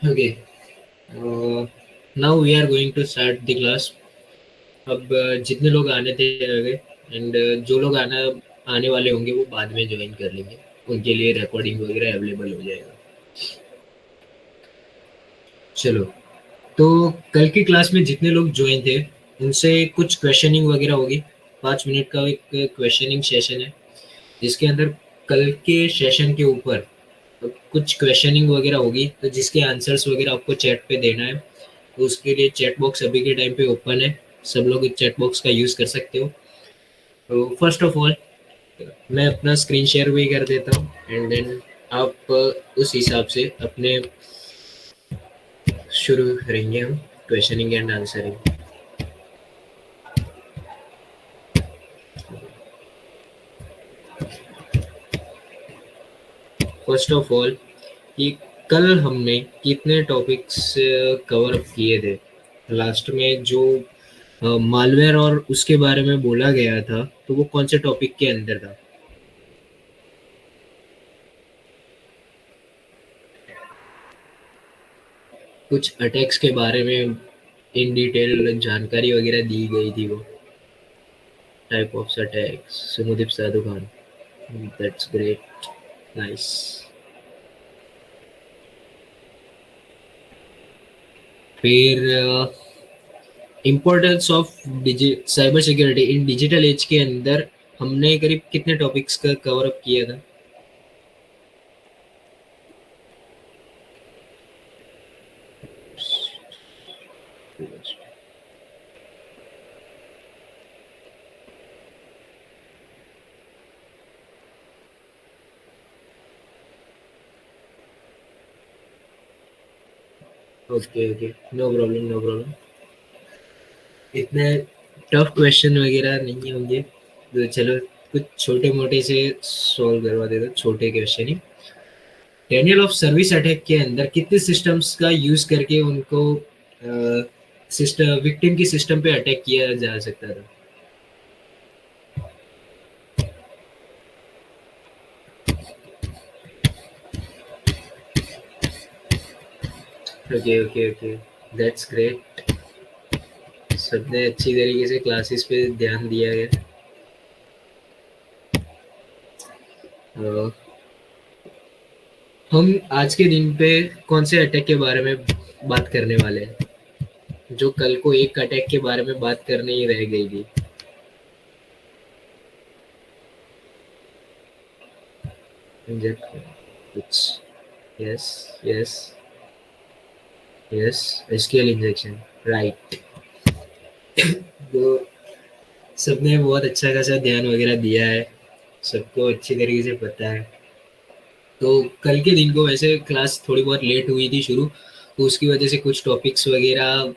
Okay, now we are going to start the class. अब जितने लोग आने थे आ गए, एंड जो लोग आने वाले होंगे वो बाद में ज्वाइन कर लेंगे, उनके लिए रिकॉर्डिंग वगैरह अवेलेबल हो जाएगा। चलो, तो कल की क्लास में जितने लोग ज्वाइन थे उनसे कुछ क्वेश्चनिंग वगैरह होगी। 5 मिनट का एक क्वेश्चनिंग सेशन है, जिसके अंदर कल के सेशन के ऊपर कुछ क्वेश्चनिंग वगैरह होगी, तो जिसके आंसर्स वगैरह आपको चैट पे देना है। तो उसके लिए चैट बॉक्स अभी के टाइम पे ओपन है, सब लोग इस चैट बॉक्स का यूज़ कर सकते हो। तो फर्स्ट ऑफ ऑल मैं अपना स्क्रीन शेयर भी कर देता हूँ, एंड देन आप उस हिसाब से अपने शुरू करेंगे हम questioning and answering. First of all, कि कल हमने कितने टॉपिक्स कवर अप किए थे। लास्ट में जो मालवेयर और उसके बारे में बोला गया था, तो वो कौन से टॉपिक के अंदर था? कुछ अटैक्स के बारे में इन डिटेल जानकारी वगैरह दी गई थी वो। Type of attacks, Sumudeep Sadhu Khan. That's great, nice. फिर importance of cyber security in digital age के अंदर हमने करीब कितने टॉपिक्स का कवर अप किया था? Okay okay, no problem no problem. इतने टफ क्वेश्चन वगैरह नहीं होंगे, तो चलो कुछ छोटे मोटे से सॉल्व करवा देते, छोटे question he. Daniel of service attack के अंदर कितने सिस्टम्स का यूज करके उनको सिस्टम विक्टिम की सिस्टम पे अटैक किया जा सकता था? Okay okay okay, that's great. सबने अच्छी तरीके से क्लासेस पे ध्यान दिया है। हम आज के दिन पे कौन से अटैक के बारे में बात करने वाले हैं, जो कल को एक अटैक के बारे में बात करने ही रह गई थी? कुछ, yes yes yes, SQL injection, right. तो सबने बहुत अच्छा खासा ध्यान वगैरह दिया है, सबको अच्छी तरीके से पता है। तो कल के दिन को वैसे क्लास थोड़ी बहुत लेट हुई थी शुरू, तो उसकी वजह से कुछ टॉपिक्स वगैरह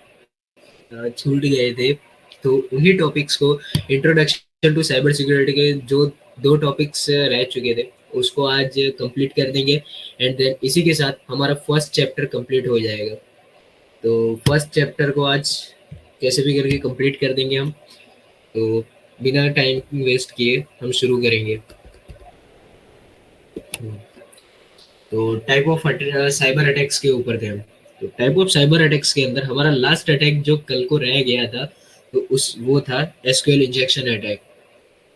छूट गए थे। तो उन्हीं टॉपिक्स को, इंट्रोडक्शन टू साइबर सिक्योरिटी के जो 2 टॉपिक्स रह चुके थे, उसको आज कंप्लीट कर देंगे, एंड देन इसी के साथ हमारा फर्स्ट चैप्टर कंप्लीट हो जाएगा। तो फर्स्ट चैप्टर को आज कैसे भी करके कंप्लीट कर देंगे हम। तो बिना टाइम वेस्ट किए हम शुरू करेंगे। तो टाइप ऑफ साइबर अटैक्स के ऊपर थे हम। तो टाइप ऑफ साइबर अटैक्स के अंदर हमारा लास्ट अटैक जो कल को रह गया था, तो उस वो था एसक्यूएल इंजेक्शन अटैक।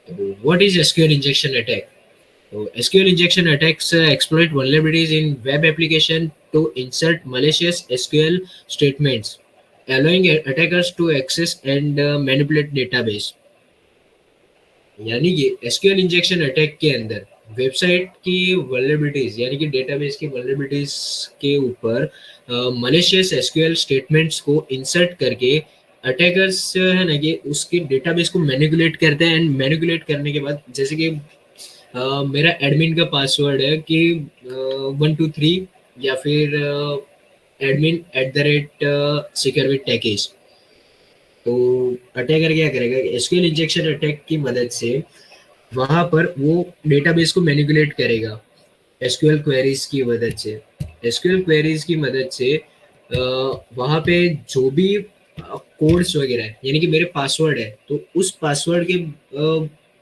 तो what is SQL injection attack? तो SQL injection attacks exploit vulnerabilities in web application to insert malicious SQL statements, allowing attackers to access and manipulate database। यानी कि एसक्यूएल इंजेक्शन अटैक के अंदर website की vulnerabilities, यानी कि database की vulnerabilities के ऊपर मलिशियस एसक्यूएल स्टेटमेंट्स को इंसर्ट करके अटैकर्स है ना कि उसके डेटाबेस को मैनिपुलेट करते हैं, एंड मैनिपुलेट करने के बाद जैसे कि मेरा एडमिन का पासवर्ड है कि 123, या फिर admin@, सिक्योर विद टैकेज। तो अटैकर क्या करेगा, एसक्यूएल इंजेक्शन अटैक की मदद से वहां पर वो डेटाबेस को मैनिपुलेट करेगा एसक्यूएल क्वेरीज की मदद से। एसक्यूएल क्वेरीज की मदद से वहां पे जो भी कोड्स वगैरह है, यानी कि मेरे पासवर्ड है, तो उस पासवर्ड के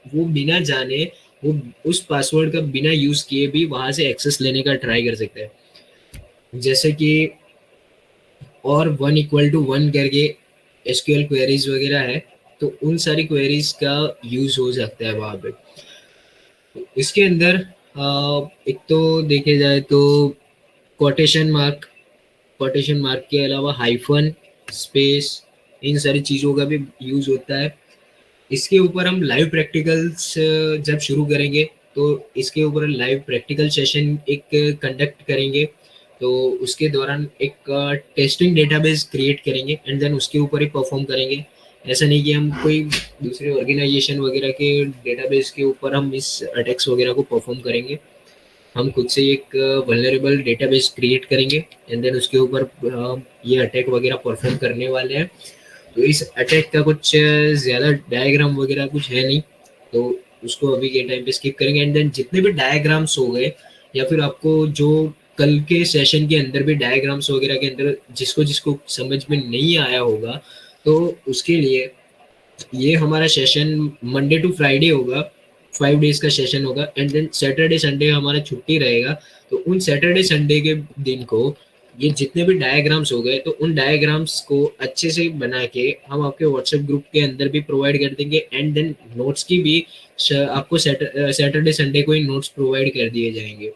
वो बिना जाने, वो उस पासवर्ड का बिना यूज किए भी वहां से एक्सेस लेने का ट्राई कर सकते हैं। जैसे कि और 1 = 1 करके एसक्यूएल क्वेरीज वगैरह है, तो उन सारी क्वेरीज का यूज हो सकता है वहाँ पे। इसके अंदर एक तो देखे जाए तो कोटेशन मार्क, कोटेशन मार्क के अलावा हाइफन, स्पेस, इन सारी चीज़ों का भी यूज होता है। इसके ऊपर हम लाइव प्रैक्टिकल्स जब शुरू करेंगे तो इसके ऊपर लाइव प्रैक्टिकल सेशन एक कंडक्ट करेंगे। तो उसके दौरान एक टेस्टिंग डेटाबेस क्रिएट करेंगे एंड देन उसके ऊपर ही परफॉर्म करेंगे। ऐसा नहीं कि हम कोई दूसरे ऑर्गेनाइजेशन वगैरह के डेटाबेस के ऊपर हम इस अटैक्स वगैरह को परफॉर्म करेंगे। हम खुद से एक वल्नरेबल डेटाबेस क्रिएट करेंगे एंड देन उसके ऊपर ये अटैक वगैरह परफॉर्म करने वाले हैं। तो इस अटैक का कुछ ज़्यादा डायग्राम वगैरह कुछ है नहीं, तो उसको अभी के टाइम पे स्किप करेंगे। एंड देन जितने भी डायग्राम्स हो गए या फिर आपको जो कल के सेशन के अंदर भी डायग्राम्स वगैरह के अंदर जिसको जिसको समझ में नहीं आया होगा, तो उसके लिए ये हमारा सेशन मंडे टू फ्राइडे होगा, 5 डेज का सेशन होगा एंड देन सैटरडे संडे हमारा छुट्टी रहेगा। तो उन सैटरडे संडे के दिन को ये जितने भी डायग्राम्स हो गए तो उन डायग्राम्स को अच्छे से बना के हम आपके व्हाट्सएप ग्रुप के अंदर भी प्रोवाइड कर देंगे एंड देन नोट्स की भी आपको सैटरडे संडे को ही नोट्स प्रोवाइड कर दिए जाएंगे।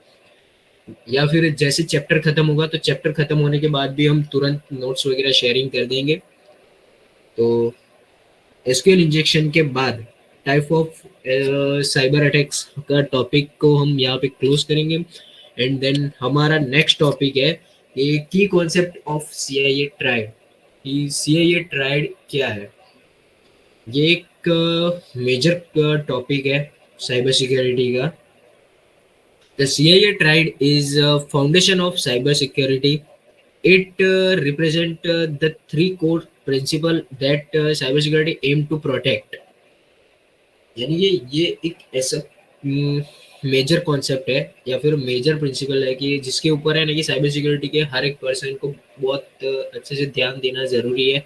या फिर जैसे चैप्टर खत्म होगा तो चैप्टर खत्म होने के बाद भी हम तुरंत नोट्स वगैरह शेयरिंग कर देंगे। तो एसक्यूएल इंजेक्शन के बाद टाइप ऑफ साइबर अटैक्स का टॉपिक को हम यहाँ पे क्लोज करेंगे एंड देन हमारा नेक्स्ट टॉपिक है ये की concept of CIA tried. CIA tried क्या है? ये एक मेजर टॉपिक है साइबर सिक्योरिटी का। The CIA tried is foundation of cyber security. It represent the three core principle that cybersecurity aim to protect। यानी ये एक ऐसा मेजर कॉन्सेप्ट है या फिर मेजर प्रिंसिपल है कि जिसके ऊपर है ना कि साइबर सिक्योरिटी के हर एक पर्सन को बहुत अच्छे से ध्यान देना ज़रूरी है।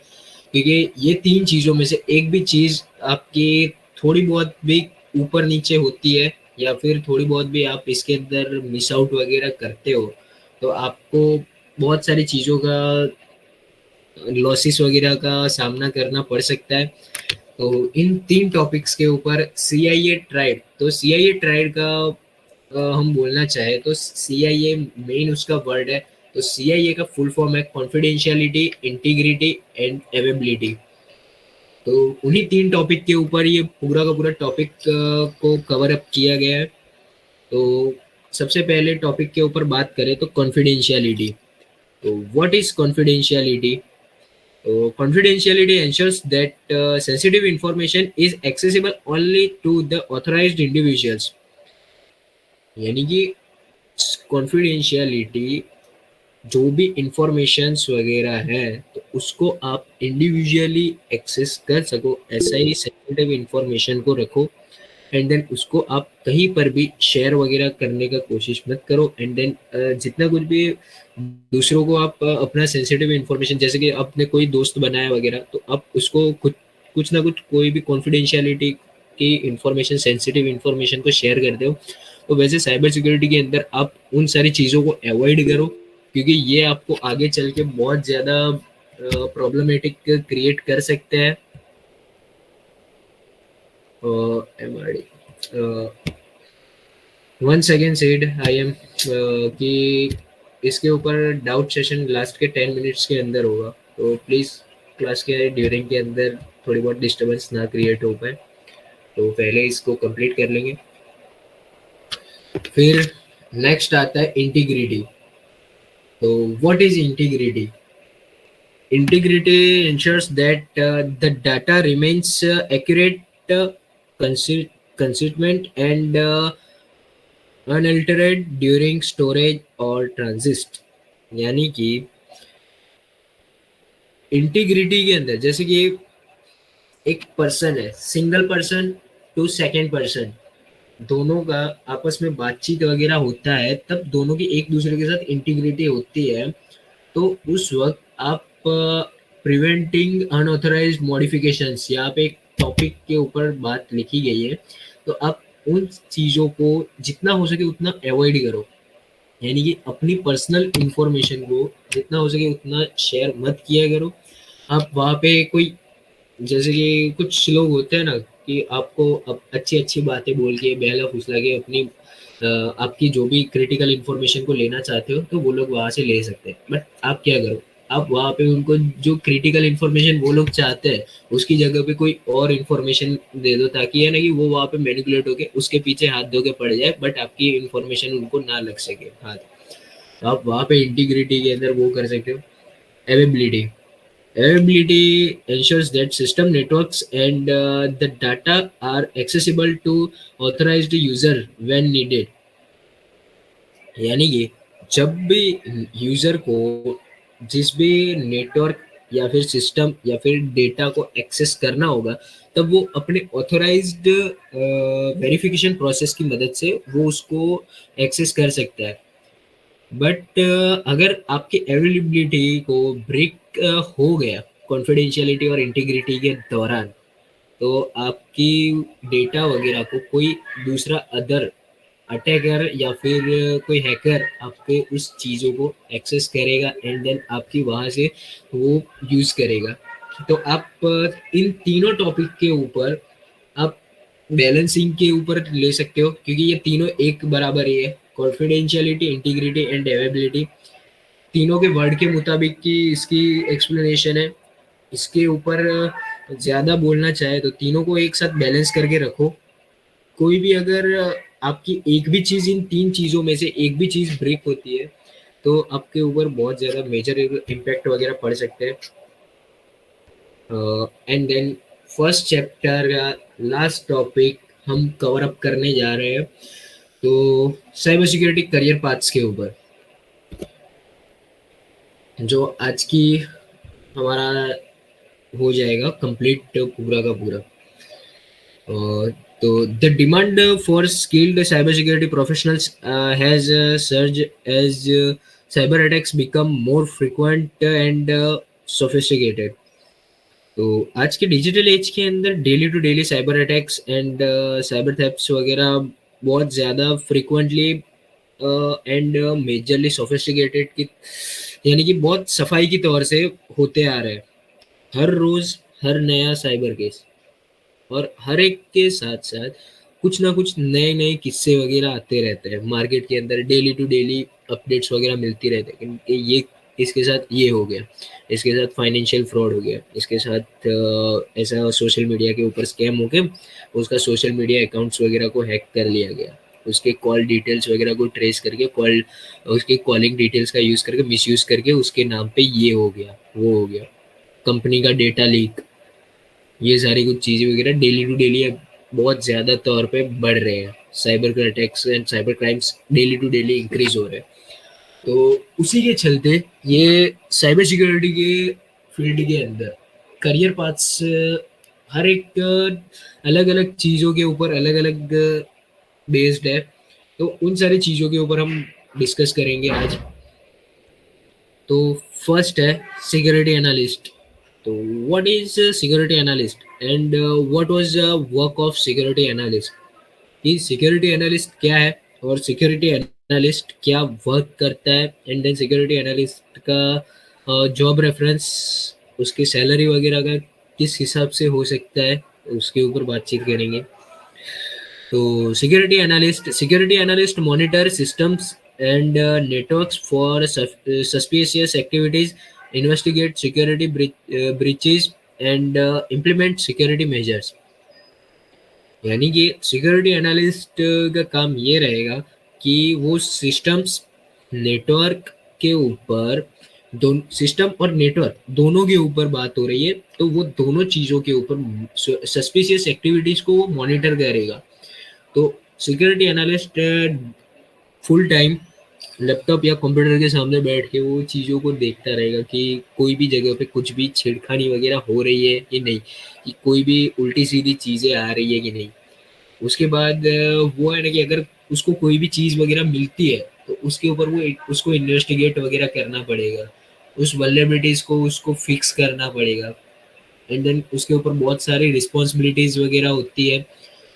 क्योंकि ये 3 चीज़ों में से एक भी चीज़ आपकी थोड़ी बहुत भी ऊपर नीचे होती है या फिर थोड़ी बहुत भी आप इसके अंदर मिस आउट वगैरह करते हो तो आपको बहुत सारी चीज़ों का लॉसेस वगैरह का सामना करना पड़ सकता है। तो इन 3 टॉपिक्स के ऊपर सीआईए ट्राइड, तो सीआईए ट्राइड का हम बोलना चाहे तो सीआईए मेन उसका वर्ड है। तो सीआईए का फुल फॉर्म है कॉन्फिडेंशियलिटी, इंटीग्रिटी एंड अवेबिलिटी। तो उन्हीं 3 टॉपिक के ऊपर ये पूरा का पूरा टॉपिक को कवर अप किया गया है। तो सबसे पहले टॉपिक के ऊपर बात करें तो कॉन्फिडेंशियलिटी। तो what is confidentiality? Confidentiality ensures that sensitive information is accessible only to the authorized individuals। यानी कि कॉन्फिडेंशियलिटी जो भी इंफॉर्मेशंस वगैरह है तो उसको आप इंडिविजुअली एक्सेस कर सको, ऐसा ही सेंसिटिव इंफॉर्मेशन को रखो एंड देन उसको आप कहीं पर भी शेयर वगैरह करने का कोशिश मत करो। एंड देन जितना कुछ भी दूसरों को आप अपना सेंसिटिव इंफॉर्मेशन जैसे कि आपने कोई दोस्त बनाया वगैरह तो आप उसको कुछ ना कुछ कोई भी कॉन्फिडेंशियलिटी की इंफॉर्मेशन, सेंसिटिव इंफॉर्मेशन को शेयर कर दो। तो वैसे साइबर सिक्योरिटी के अंदर आप उन सारी चीज़ों को अवॉइड करो क्योंकि ये आपको आगे चल के बहुत ज़्यादा प्रॉब्लमेटिक क्रिएट कर सकते हैं। MRD once again said I am कि इसके ऊपर डाउट सेशन लास्ट के 10 मिनट्स के अंदर होगा, तो प्लीज़ क्लास के ड्यूरिंग के अंदर थोड़ी बहुत डिस्टर्बेंस ना क्रिएट हो पाए। तो पहले इसको कंप्लीट कर लेंगे। फिर नेक्स्ट आता है इंटीग्रिटी। तो what is integrity? Integrity ensures that the data remains accurate, consistent, and unaltered during storage or transit। यानी कि इंटीग्रिटी के अंदर जैसे कि एक पर्सन है, single person to second person, दोनों का आपस में बातचीत वगैरह होता है तब दोनों की एक दूसरे के साथ इंटीग्रिटी होती है। तो उस वक्त आप प्रिवेंटिंग अनऑथराइज्ड मॉडिफिकेशंस, यहाँ पे एक टॉपिक के ऊपर बात लिखी गई है। तो आप उन चीज़ों को जितना हो सके उतना अवॉइड करो। यानी कि अपनी पर्सनल इंफॉर्मेशन को जितना हो सके उतना शेयर मत किया करो। आप वहाँ पे कोई, जैसे कि कुछ लोग होते हैं ना कि आपको अच्छी अच्छी बातें बोल के बहला फुसला के अपनी आपकी जो भी क्रिटिकल इन्फॉर्मेशन को लेना चाहते हो तो वो लोग वहां से ले सकते हैं। बट आप क्या करो, आप वहां पे उनको जो क्रिटिकल इन्फॉर्मेशन वो लोग चाहते हैं उसकी जगह पे कोई और इन्फॉर्मेशन दे दो, ताकि है ना कि वो वहां पे मैनिपुलेट होके उसके पीछे हाथ धो के पड़ जाए, बट आपकी इन्फॉर्मेशन उनको ना लग सके हाथ। तो आप वहां पे इंटीग्रिटी के अंदर वो कर सकते हो। Availability, availability ensures that system networks and the data are accessible to authorized user when needed। यानी कि जब भी यूजर को जिस भी नेटवर्क या फिर सिस्टम या फिर डेटा को एक्सेस करना होगा, तब वो अपने ऑथोराइज्ड वेरिफिकेशन प्रोसेस की मदद से वो उसको एक्सेस कर सकता है। बट अगर आपकी अवेलेबिलिटी को ब्रेक हो गया कॉन्फिडेंशियलिटी और इंटीग्रिटी के दौरान, तो आपकी डेटा वगैरह को कोई दूसरा अदर अटैकर या फिर कोई हैकर आपके उस चीज़ों को एक्सेस करेगा एंड देन आपकी वहाँ से वो यूज़ करेगा। तो आप इन तीनों टॉपिक के ऊपर आप बैलेंसिंग के ऊपर ले सकते हो, क्योंकि ये तीनों एक बराबर ही है। कॉन्फिडेंशियलिटी, इंटीग्रिटी एंड अवेबिलिटी, तीनों के वर्ड के मुताबिक की इसकी एक्सप्लेनेशन है। इसके ऊपर ज़्यादा बोलना चाहे तो तीनों को एक साथ बैलेंस करके रखो। कोई भी अगर आपकी एक भी चीज़, इन तीन चीज़ों में से एक भी चीज़ ब्रेक होती है तो आपके ऊपर बहुत ज़्यादा मेजर इम्पैक्ट वगैरह पड़ सकते हैं। एंड देन फर्स्ट चैप्टर का लास्ट टॉपिक हम कवर अप करने जा रहे हैं, तो साइबर सिक्योरिटी करियर पाथ्स के ऊपर, जो आज की हमारा हो जाएगा कंप्लीट पूरा का पूरा। तो the demand for skilled cyber security professionals has surge as cyber attacks become more frequent and sophisticated. तो आज के डिजिटल एज के अंदर daily to daily cyber attacks and cyber thefts वगैरह बहुत ज़्यादा फ्रिक्वेंटली एंड मेजरली सोफिस्टिकेटेड की, यानी कि बहुत सफाई की तौर से होते आ रहे हैं। हर रोज हर नया साइबर केस, और हर एक के साथ साथ कुछ ना कुछ नए नए किस्से वगैरह आते रहते हैं मार्केट के अंदर। डेली टू डेली अपडेट्स वगैरह मिलती रहते हैं कि ये इसके साथ ये हो गया, इसके साथ फाइनेंशियल फ्रॉड हो गया, इसके साथ ऐसा सोशल मीडिया के ऊपर स्कैम हो गया, उसका सोशल मीडिया अकाउंट्स वगैरह को हैक कर लिया गया, उसके कॉल डिटेल्स वगैरह को ट्रेस करके कॉल, उसके कॉलिंग डिटेल्स का यूज़ करके मिसयूज़ करके उसके नाम पे ये हो गया वो हो गया, कंपनी का डेटा लीक। ये सारी कुछ चीज़ें वगैरह डेली टू डेली अब बहुत ज़्यादा तौर पे बढ़ रहे हैं। Cyber attacks and cyber crimes daily to daily increase हो रहे हैं। तो उसी के चलते ये साइबर सिक्योरिटी के फील्ड के अंदर करियर पाथ्स हर एक अलग अलग चीज़ों के ऊपर अलग अलग बेस्ड है। तो उन सारी चीज़ों के ऊपर हम डिस्कस करेंगे आज। तो फर्स्ट है सिक्योरिटी एनालिस्ट। तो what is security analyst and what was the work of security analyst? कि सिक्योरिटी एनालिस्ट क्या है और सिक्योरिटी एनालिस्ट क्या वर्क करता है, एंड देन सिक्योरिटी एनालिस्ट का जॉब रेफरेंस, उसकी सैलरी वगैरह का किस हिसाब से हो सकता है, उसके ऊपर बातचीत करेंगे। तो security analyst monitor systems and networks for suspicious activities, investigate security breaches and implement security measures. यानी कि सिक्योरिटी एनालिस्ट का काम ये रहेगा कि वो सिस्टम्स, नेटवर्क के ऊपर, दोनों सिस्टम और नेटवर्क दोनों के ऊपर बात हो रही है तो वो दोनों चीज़ों के ऊपर सस्पिशियस एक्टिविटीज़ को वो मॉनिटर करेगा। तो security analyst full time laptop या कंप्यूटर के सामने बैठ के वो चीज़ों को देखता रहेगा कि कोई भी जगह पे कुछ भी छेड़खानी वगैरह हो रही है कि नहीं, कि कोई भी उल्टी सीधी चीज़ें आ रही है कि नहीं। उसके बाद वो है ना कि अगर उसको कोई भी चीज़ वगैरह मिलती है तो उसके ऊपर वो उसको इन्वेस्टिगेट वगैरह करना पड़ेगा, उस वल्नरेबिलिटीज़ को उसको फिक्स करना पड़ेगा। एंड देन उसके ऊपर बहुत सारी रिस्पॉन्सिबिलिटीज़ वगैरह होती है,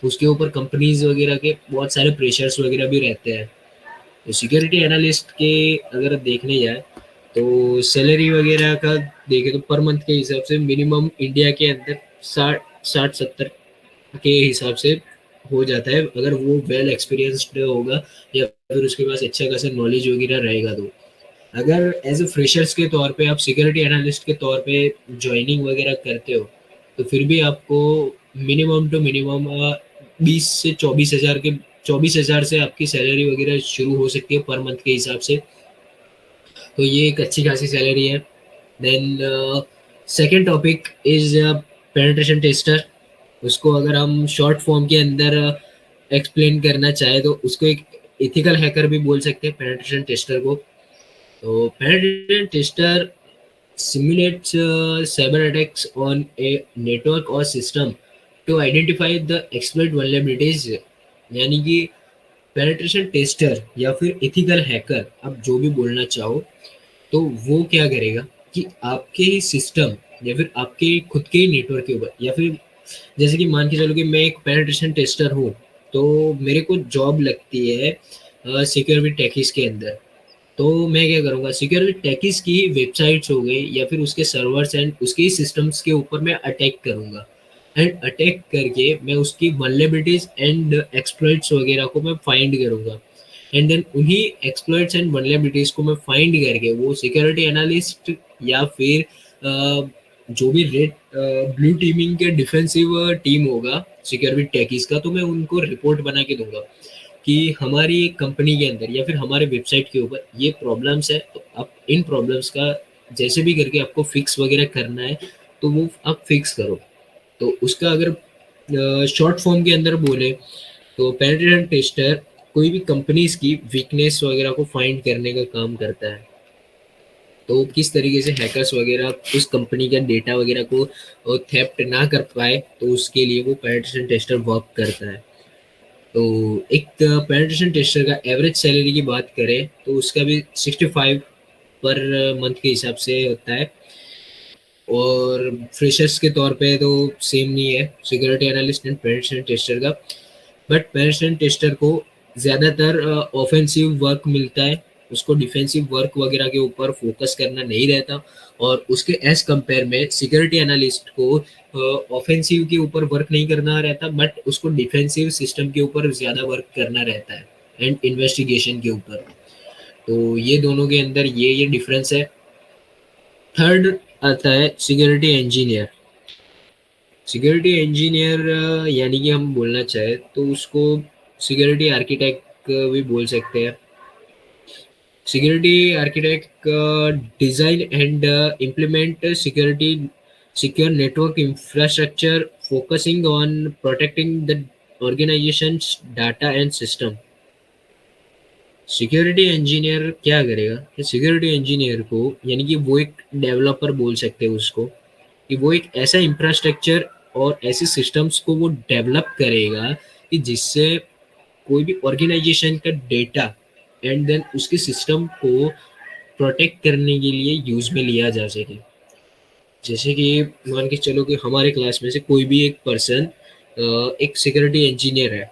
उसके ऊपर कंपनीज वगैरह के बहुत सारे प्रेशर्स वगैरह भी रहते हैं। तो सिक्योरिटी एनालिस्ट के अगर देखने जाए तो सैलरी वगैरह का देखें तो पर मंथ के हिसाब से मिनिमम इंडिया के अंदर 60-70 के हिसाब से हो जाता है, अगर वो वेल एक्सपीरियंस्ड होगा या फिर उसके पास अच्छा खासा नॉलेज वगैरह रहेगा। तो अगर एज ए फ्रेशर्स के तौर पे आप सिक्योरिटी एनालिस्ट के तौर पे ज्वाइनिंग वगैरह करते हो तो फिर भी आपको मिनिमम टू मिनिमम 20 से 24 हज़ार से आपकी सैलरी वगैरह शुरू हो सकती है पर मंथ के हिसाब से। तो ये एक अच्छी खासी सैलरी है। Then second topic is penetration tester. उसको अगर हम शॉर्ट फॉर्म के अंदर एक्सप्लेन करना चाहे तो उसको एक इथिकल हैकर भी बोल सकते हैं पेनिट्रेशन टेस्टर को। तो penetration tester simulates cyber attacks on a network or system to identify the exploit vulnerabilities। यानी कि पेनिट्रेशन टेस्टर या फिर एथिकल हैकर, आप जो भी बोलना चाहो, तो वो क्या करेगा कि आपके ही सिस्टम या फिर आपके खुद के ही नेटवर्क के ऊपर, या फिर जैसे कि मान के चलो कि मैं एक पेनिट्रेशन टेस्टर हूँ, तो मेरे को जॉब लगती है सिक्योरिटी टेकिस के अंदर। तो मैं क्या करूँगा, सिक्योरिटी टैकिस की वेबसाइट्स हो गई या फिर उसके सर्वर्स एंड उसके सिस्टम्स के ऊपर मैं अटैक करूँगा, एंड अटैक करके मैं उसकी वल्नरेबिलिटीज एंड एक्सप्लॉइट्स वगैरह को मैं फाइंड करूँगा। एंड देन उन्हीं एक्सप्लॉइट्स एंड वल्नरेबिलिटीज को मैं फाइंड करके वो सिक्योरिटी एनालिस्ट या फिर जो भी रेड ब्लू टीमिंग के डिफेंसिव टीम होगा सिक्योरिटी टैकिस का, तो मैं उनको रिपोर्ट बना के दूंगा कि हमारी कंपनी के अंदर या फिर हमारे वेबसाइट के ऊपर ये प्रॉब्लम्स है, तो आप इन प्रॉब्लम्स का जैसे भी करके आपको फिक्स वगैरह करना है तो वो आप फिक्स करो। तो उसका अगर शॉर्ट फॉर्म के अंदर बोले तो पेनिट्रेशन टेस्टर कोई भी कंपनीज की वीकनेस वगैरह को फाइंड करने का काम करता है। तो किस तरीके से हैकर्स वगैरह उस कंपनी का डेटा वगैरह को थेफ्ट ना कर पाए, तो उसके लिए वो पेनिट्रेशन टेस्टर वर्क करता है। तो एक पेनिट्रेशन टेस्टर का एवरेज सैलरी की बात करें तो उसका भी 65 पर मंथ के हिसाब से होता है। और फ्रेशर्स के तौर पे तो सेम नहीं है security analyst and penetration tester का, बट पेनिट्रेशन टेस्टर को ज़्यादातर ऑफेंसिव वर्क मिलता है, उसको डिफेंसिव वर्क वगैरह के ऊपर फोकस करना नहीं रहता। और उसके एज कंपेयर में सिक्योरिटी एनालिस्ट को ऑफेंसिव के ऊपर वर्क नहीं करना रहता, बट उसको डिफेंसिव सिस्टम के ऊपर ज़्यादा वर्क करना रहता है एंड इन्वेस्टिगेशन के ऊपर। तो ये दोनों के अंदर ये डिफरेंस है। थर्ड आता है सिक्योरिटी इंजीनियर। सिक्योरिटी इंजीनियर यानी कि हम बोलना चाहे तो उसको सिक्योरिटी आर्किटेक्ट भी बोल सकते हैं। Security architect design and implement secure network infrastructure focusing on protecting the organisations data and system. Security engineer क्या करेगा कि सिक्योरिटी इंजीनियर को, यानी कि वो एक डेवलपर बोल सकते हैं उसको, कि वो एक ऐसा इंफ्रास्ट्रक्चर और ऐसे सिस्टम्स को वो डेवलप करेगा कि जिससे कोई भी ऑर्गेनाइजेशन का डेटा एंड देन उसके सिस्टम को प्रोटेक्ट करने के लिए यूज में लिया जा सके। जैसे कि मान के चलो कि हमारे क्लास में से कोई भी एक पर्सन एक सिक्योरिटी इंजीनियर है,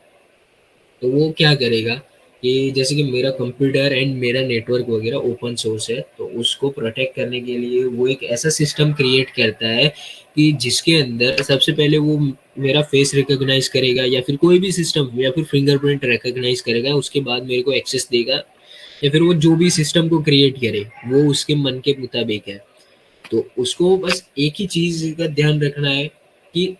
तो वो क्या करेगा कि जैसे कि मेरा कंप्यूटर एंड मेरा नेटवर्क वगैरह ओपन सोर्स है, तो उसको प्रोटेक्ट करने के लिए वो एक ऐसा सिस्टम क्रिएट करता है कि जिसके अंदर सबसे पहले वो मेरा फेस रिकॉग्नाइज करेगा या फिर कोई भी सिस्टम या फिर फिंगरप्रिंट रिकॉग्नाइज करेगा, उसके बाद मेरे को एक्सेस देगा, या फिर वो जो भी सिस्टम को क्रिएट करे वो उसके मन के मुताबिक है। तो उसको बस एक ही चीज का ध्यान रखना है कि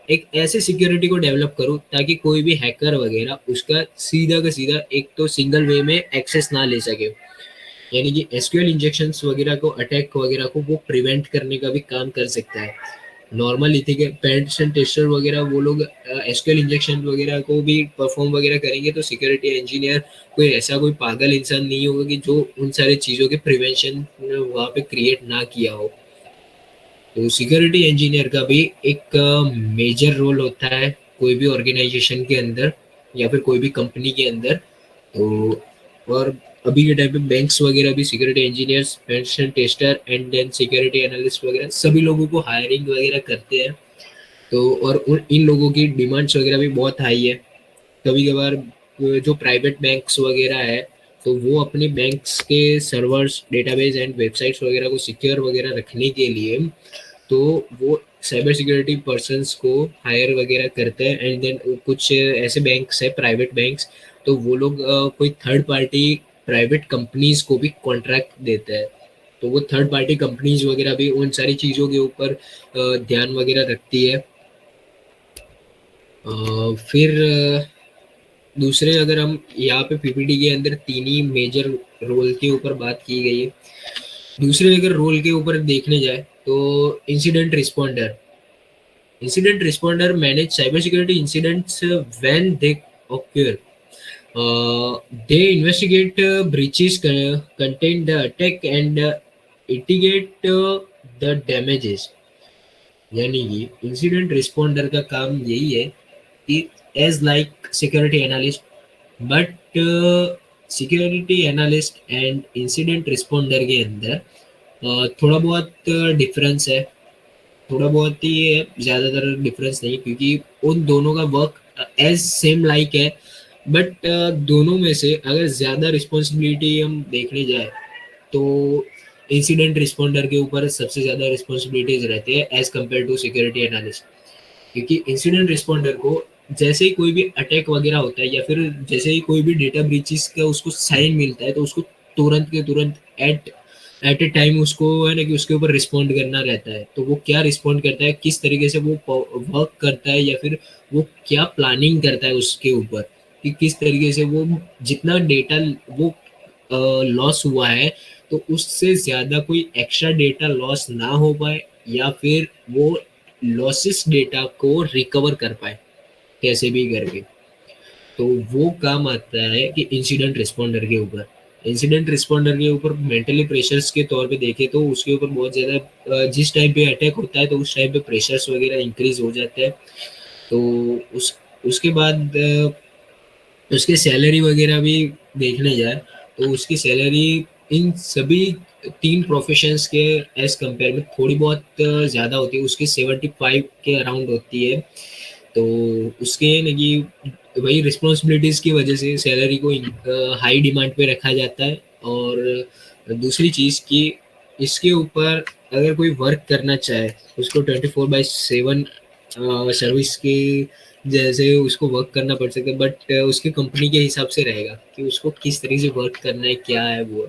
एक ऐसे सिक्योरिटी को डेवलप करो ताकि कोई भी हैकर वगैरह उसका सीधा का सीधा एक तो सिंगल वे में एक्सेस ना ले सके। यानी कि एसक्यूएल इंजेक्शंस वगैरह को, अटैक वगैरह को वो प्रिवेंट करने का भी काम कर सकता है। नॉर्मल पेनिट्रेशन टेस्टर वगैरह वो लोग एसक्यूएल इंजेक्शन वगैरह को भी परफॉर्म वगैरह करेंगे, तो सिक्योरिटी इंजीनियर कोई ऐसा कोई पागल इंसान नहीं होगा कि जो उन सारी चीज़ों के प्रिवेंशन वहाँ पे क्रिएट ना किया हो। तो सिक्योरिटी इंजीनियर का भी एक मेजर रोल होता है कोई भी ऑर्गेनाइजेशन के अंदर या फिर कोई भी कंपनी के अंदर। तो और अभी के टाइम पे बैंक्स वगैरह भी security engineers, penetration tester and then security analyst वगैरह सभी लोगों को हायरिंग वगैरह करते हैं। तो और इन लोगों की डिमांड्स वगैरह भी बहुत हाई है। कभी कभार जो प्राइवेट बैंक्स वगैरह है तो वो अपने बैंक्स के सर्वर्स, डेटाबेस एंड वेबसाइट्स वगैरह को सिक्योर वगैरह रखने के लिए तो वो साइबर सिक्योरिटी पर्सन्स को हायर वगैरह करते हैं। एंड देन कुछ ऐसे बैंक्स है, प्राइवेट बैंक्स, तो वो लोग कोई थर्ड पार्टी प्राइवेट कंपनीज को भी कॉन्ट्रैक्ट देते हैं। तो वो थर्ड पार्टी कंपनीज वगैरह भी उन सारी चीज़ों के ऊपर ध्यान वगैरह रखती है। फिर दूसरे, अगर हम यहाँ पे पीपीटी के अंदर तीन ही मेजर रोल के ऊपर बात की गई है। दूसरे अगर रोल के ऊपर देखने जाए तो incident responder, manage cyber security incidents when they occur. They investigate breaches, contain the attack and mitigate the damages. यानी कि इंसिडेंट रिस्पॉन्डर का काम यही है कि as like security analyst, but security analyst and incident responder के अंदर थोड़ा बहुत डिफरेंस है, थोड़ा बहुत ही है, ज़्यादातर डिफरेंस नहीं, क्योंकि उन दोनों का वर्क एज सेम लाइक है। बट दोनों में से अगर ज़्यादा रिस्पॉन्सिबिलिटी हम देखने जाए तो इंसिडेंट रिस्पॉन्डर के ऊपर सबसे ज़्यादा रिस्पॉन्सिबिलिटीज रहती है as compare to security analyst. क्योंकि इंसिडेंट रिस्पॉन्डर को जैसे ही कोई भी अटैक वगैरह होता है या फिर जैसे ही कोई भी डेटा ब्रीचेस का उसको साइन मिलता है तो उसको तुरंत के तुरंत एट ए टाइम उसको है ना कि उसके ऊपर रिस्पॉन्ड करना रहता है। तो वो क्या रिस्पॉन्ड करता है, किस तरीके से वो वर्क करता है, या फिर वो क्या प्लानिंग करता है उसके ऊपर कि किस तरीके से वो जितना डेटा वो लॉस हुआ है तो उससे ज़्यादा कोई एक्स्ट्रा डेटा लॉस ना हो पाए, या फिर वो लॉसेस डेटा को रिकवर कर पाए कैसे भी करके। तो वो काम आता है कि इंसिडेंट रिस्पॉन्डर के ऊपर। इंसिडेंट रिस्पॉन्डर के ऊपर मेंटली प्रेशर्स के तौर पे देखें तो उसके ऊपर बहुत ज़्यादा जिस टाइम पे अटैक होता है तो उस टाइम पे प्रेशर्स वगैरह इंक्रीज हो जाते हैं। तो उसके बाद उसके सैलरी वगैरह भी देखने जाए तो उसकी सैलरी इन सभी तीन प्रोफेशंस के एज कंपेयर में थोड़ी बहुत ज़्यादा होती है, उसकी 75 के अराउंड होती है। तो उसके ना कि वही रिस्पॉन्सिबिलिटीज़ की वजह से सैलरी को हाई डिमांड पे रखा जाता है। और दूसरी चीज़ कि इसके ऊपर अगर कोई वर्क करना चाहे उसको 24/7 सर्विस के जैसे उसको वर्क करना पड़ सकता है, बट उसकी कंपनी के हिसाब से रहेगा कि उसको किस तरीके से वर्क करना है, क्या है वो।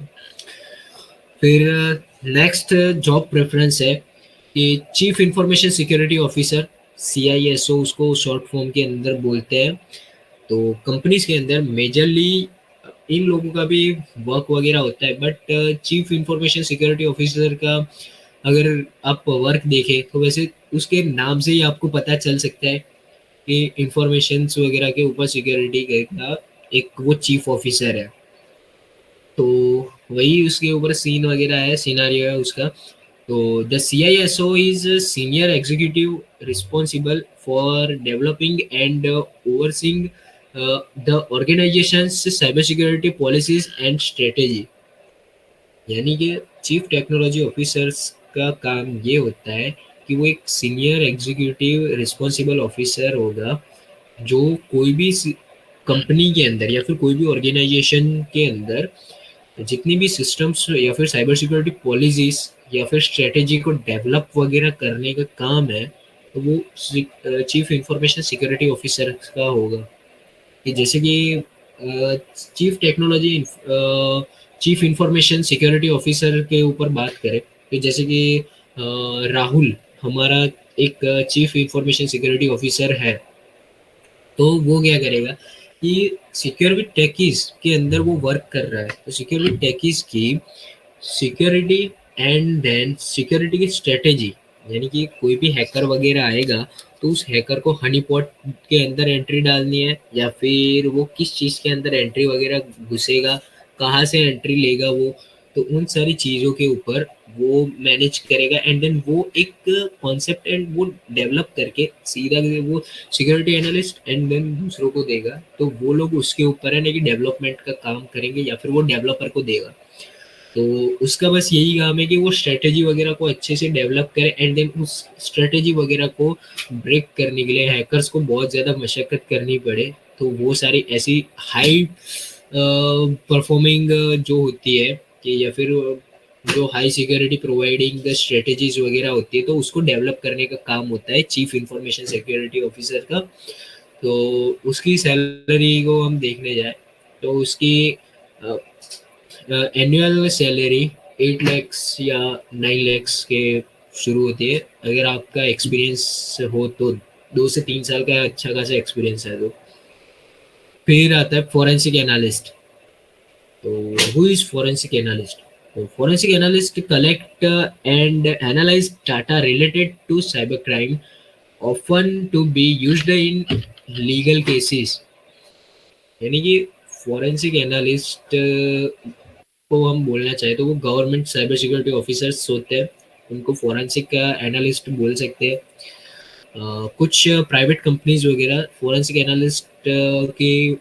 फिर नेक्स्ट जॉब प्रेफरेंस है कि chief information security officer, CISO उसको शॉर्ट फॉर्म के अंदर बोलते हैं। तो कंपनीज के अंदर मेजरली इन लोगों का भी वर्क वगैरह होता है, but chief information security officer का अगर आप वर्क देखें तो वैसे उसके नाम से ही आपको पता चल सकता है कि इंफॉर्मेशन वगैरह के ऊपर सिक्योरिटी का एक वो चीफ ऑफिसर है। तो वही उसके ऊपर सीन वगैरह है, सिनारियो है उसका। तो the CISO is senior executive responsible for developing and overseeing the organisations cyber security policies and strategy. यानी कि चीफ टेक्नोलॉजी ऑफिसर्स का काम ये होता है कि वो एक सीनियर एग्जीक्यूटिव रिस्पॉन्सिबल ऑफिसर होगा जो कोई भी कंपनी के अंदर या फिर कोई भी ऑर्गेनाइजेशन के अंदर जितनी भी सिस्टम्स या फिर साइबर सिक्योरिटी पॉलिसीज या फिर स्ट्रेटेजी को डेवलप वगैरह करने का काम है, तो वो चीफ इंफॉर्मेशन सिक्योरिटी ऑफिसर का होगा। कि जैसे कि chief technology chief information security officer के ऊपर बात करें कि जैसे कि राहुल हमारा एक चीफ इंफॉर्मेशन सिक्योरिटी ऑफिसर है। तो वो क्या करेगा कि सिक्योरिटी टेकीज के अंदर वो वर्क कर रहा है, तो सिक्योरिटी टेकीज की सिक्योरिटी एंड देन सिक्योरिटी की स्ट्रेटेजी, यानी कि कोई भी हैकर वगैरह आएगा तो उस हैकर को हनी पॉट के अंदर एंट्री डालनी है या फिर वो किस चीज़ के अंदर एंट्री वगैरह घुसेगा, कहाँ से एंट्री लेगा वो, तो उन सारी चीज़ों के ऊपर वो मैनेज करेगा। एंड देन वो एक कॉन्सेप्ट एंड वो डेवलप करके सीधा वो सिक्योरिटी एनालिस्ट एंड देन दूसरों को देगा। तो वो लोग उसके ऊपर है ना कि डेवलपमेंट का काम करेंगे या फिर वो डेवलपर को देगा। तो उसका बस यही काम है कि वो स्ट्रेटेजी वगैरह को अच्छे से डेवलप करे एंड देन उस स्ट्रेटेजी वगैरह को ब्रेक करने के लिए हैकर्स को बहुत ज़्यादा मशक्कत करनी पड़े। तो वो सारी ऐसी हाई परफॉर्मिंग जो होती है कि या फिर जो हाई सिक्योरिटी प्रोवाइडिंग स्ट्रेटेजीज वगैरह होती है तो उसको डेवलप करने का काम होता है चीफ इंफॉर्मेशन सिक्योरिटी ऑफिसर का। तो उसकी सैलरी को हम देखने जाए तो उसकी एनुअल सैलरी 8 lakhs या 9 lakhs के शुरू होती है अगर आपका एक्सपीरियंस हो तो 2 से 3 साल का अच्छा खासा एक्सपीरियंस है तो। फिर आता है फोरेंसिक एनालिस्ट। तो हु इज फोरेंसिक एनालिस्ट? तो forensic analyst collect and analyse data related to cyber crime often to be used in legal cases। यानी कि फोरेंसिक एनालिस्ट को हम बोलना चाहे तो वो गवर्नमेंट साइबर सिक्योरिटी ऑफिसर्स होते हैं, उनको फोरेंसिक एनालिस्ट बोल सकते हैं। कुछ प्राइवेट कंपनीज वगैरह फोरेंसिक एनालिस्ट की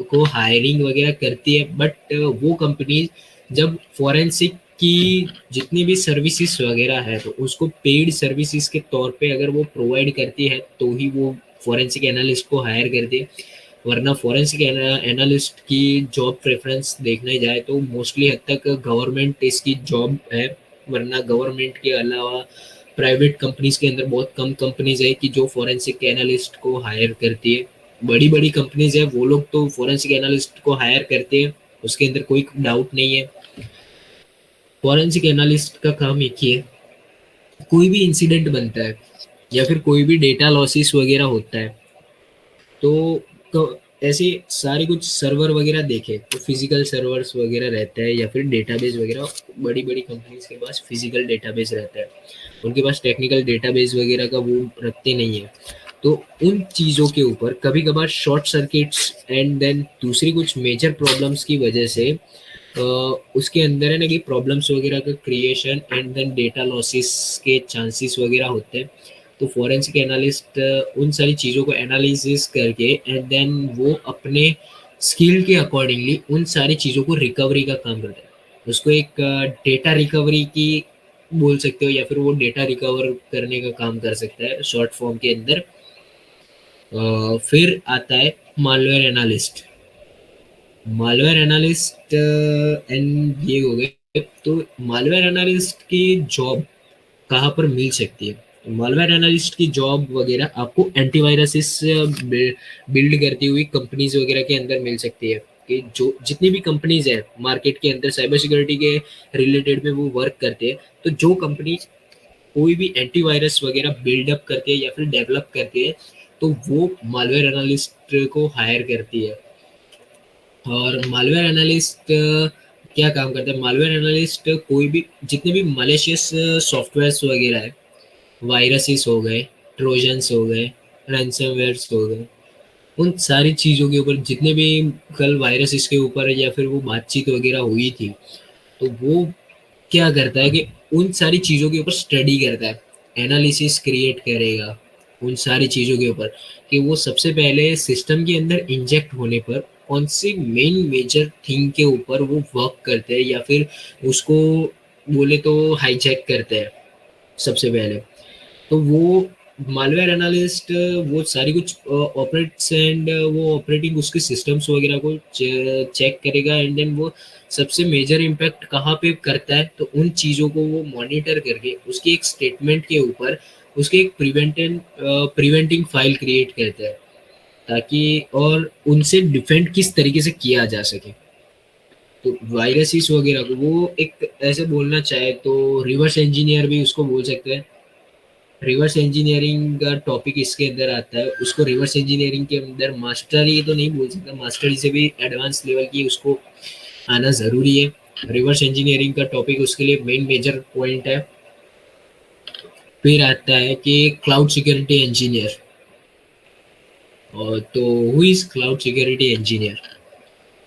को हायरिंग वगैरह करती है, बट वो कंपनी जब फोरेंसिक की जितनी भी सर्विसेज वगैरह है तो उसको पेड सर्विसेज के तौर पे अगर वो प्रोवाइड करती है तो ही वो फोरेंसिक एनालिस्ट को हायर करती है। वरना फोरेंसिक एनालिस्ट की जॉब प्रेफरेंस देखने जाए तो मोस्टली हद तक गवर्नमेंट इसकी जॉब है। वरना गवर्नमेंट के अलावा प्राइवेट कंपनीज के अंदर बहुत कम कंपनीज है कि जो फोरेंसिक एनालिस्ट को हायर करती है। बड़ी बड़ी कंपनीज है वो लोग तो फोरेंसिक एनालिस्ट को हायर करते हैं, उसके अंदर कोई डाउट नहीं है। फोरेंसिक एनालिस्ट का काम एक ही है, कोई भी इंसिडेंट बनता है या फिर कोई भी डेटा लॉसेस वगैरह होता है तो ऐसे सारे कुछ सर्वर वगैरह देखे तो फिजिकल सर्वर्स वगैरह रहता है या फिर डेटाबेस वगैरह। बड़ी बड़ी कंपनीज के पास फिजिकल डेटाबेस रहता है, उनके पास टेक्निकल डेटाबेस वगैरह का वो रखते नहीं है। तो उन चीज़ों के ऊपर कभी कभार शॉर्ट सर्किट्स एंड देन दूसरी कुछ मेजर प्रॉब्लम्स की वजह से उसके अंदर है ना कि प्रॉब्लम्स वगैरह का creation and then data losses के चांसेस वगैरह होते हैं। तो फोरेंसिक एनालिस्ट उन सारी चीज़ों को एनालिसिस करके एंड देन वो अपने स्किल के अकॉर्डिंगली उन सारी चीज़ों को रिकवरी का काम करता है। उसको एक डेटा रिकवरी की बोल सकते हो या फिर वो डेटा रिकवर करने का काम कर सकता है शॉर्ट फॉर्म के अंदर। फिर आता है malware analyst. Malware analyst and ये हो गए। तो मालवेयर एनालिस्ट की जॉब कहाँ पर मिल सकती है? मालवेयर एनालिस्ट की जॉब वगैरह आपको एंटीवायरसेस बिल्ड करती हुई कंपनीज वगैरह के अंदर मिल सकती है कि जो जितनी भी कंपनीज है मार्केट के अंदर साइबर सिक्योरिटी के रिलेटेड में वो वर्क करते हैं। तो जो कंपनी कोई भी एंटीवायरस वगैरह बिल्डअप करती है या फिर डेवलप करती है तो वो मालवेयर एनालिस्ट को हायर करती है। और मालवेयर एनालिस्ट क्या काम करता है? मालवेयर एनालिस्ट कोई भी जितने भी मलेशियस सॉफ्टवेयर्स वगैरह है, वायरसेस हो गए, ट्रोजन्स हो गए, रैंसमवेयर्स हो गए, उन सारी चीज़ों के ऊपर जितने भी कल वायरसेस के ऊपर या फिर वो बातचीत वगैरह हुई थी तो वो क्या करता है कि उन सारी चीज़ों के ऊपर स्टडी करता है, एनालिसिस क्रिएट करेगा उन सारी चीज़ों के ऊपर कि वो सबसे पहले सिस्टम के अंदर इंजेक्ट होने पर कौन सी मेन मेजर थिंग के ऊपर वो वर्क करते हैं या फिर उसको बोले तो हाईजैक करते हैं सबसे पहले। तो वो मालवेयर एनालिस्ट वो सारी कुछ ऑपरेट्स एंड वो ऑपरेटिंग उसके सिस्टम्स वगैरह को चेक करेगा एंड देन वो सबसे मेजर इम्पैक्ट कहाँ पे करता है तो उन चीज़ों को वो मॉनिटर करके उसकी एक स्टेटमेंट के ऊपर उसके एक प्रिवेंटिंग फाइल क्रिएट करता है ताकि और उनसे डिफेंड किस तरीके से किया जा सके। तो वायरसेस वगैरह को वो एक ऐसे बोलना चाहे तो रिवर्स इंजीनियर भी उसको बोल सकते हैं। रिवर्स इंजीनियरिंग का टॉपिक इसके अंदर आता है, उसको रिवर्स इंजीनियरिंग के अंदर मास्टरी तो नहीं बोल सकता, मास्टरी से भी एडवांस लेवल की उसको आना ज़रूरी है। रिवर्स इंजीनियरिंग का टॉपिक उसके लिए मेन मेजर पॉइंट है। फिर आता है कि क्लाउड सिक्योरिटी इंजीनियर। और तो who is cloud security engineer?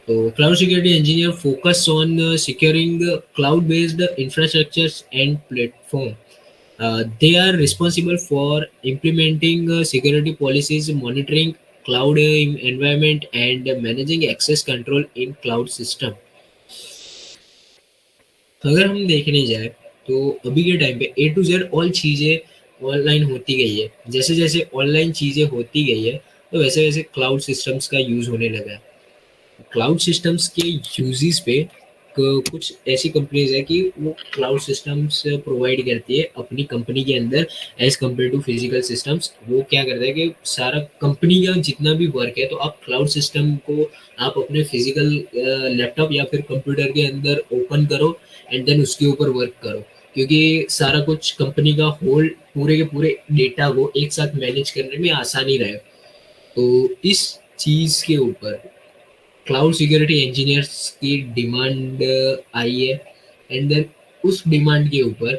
तो cloud security engineer focus on securing cloud based infrastructures and platform. They are responsible for implementing security policies, monitoring cloud environment, and managing access control in cloud system। अगर हम देखने जाए तो अभी के time पे ए to Z all चीज़ें online होती गई है। जैसे जैसे ऑनलाइन चीज़ें होती गई है तो वैसे वैसे क्लाउड सिस्टम्स का यूज़ होने लगा है। क्लाउड सिस्टम्स के यूजेस पे कुछ ऐसी कंपनीज है कि वो क्लाउड सिस्टम्स प्रोवाइड करती है अपनी कंपनी के अंदर as compare to physical systems. वो क्या करता है कि सारा कंपनी का जितना भी वर्क है तो आप क्लाउड सिस्टम को आप अपने फिजिकल लैपटॉप या फिर कंप्यूटर के अंदर ओपन करो एंड देन उसके ऊपर वर्क करो, क्योंकि सारा कुछ कंपनी का होल पूरे के पूरे डेटा को एक साथ मैनेज करने में आसानी रहे। तो इस चीज़ के ऊपर क्लाउड सिक्योरिटी इंजीनियर्स की डिमांड आई है। एंड देन उस डिमांड के ऊपर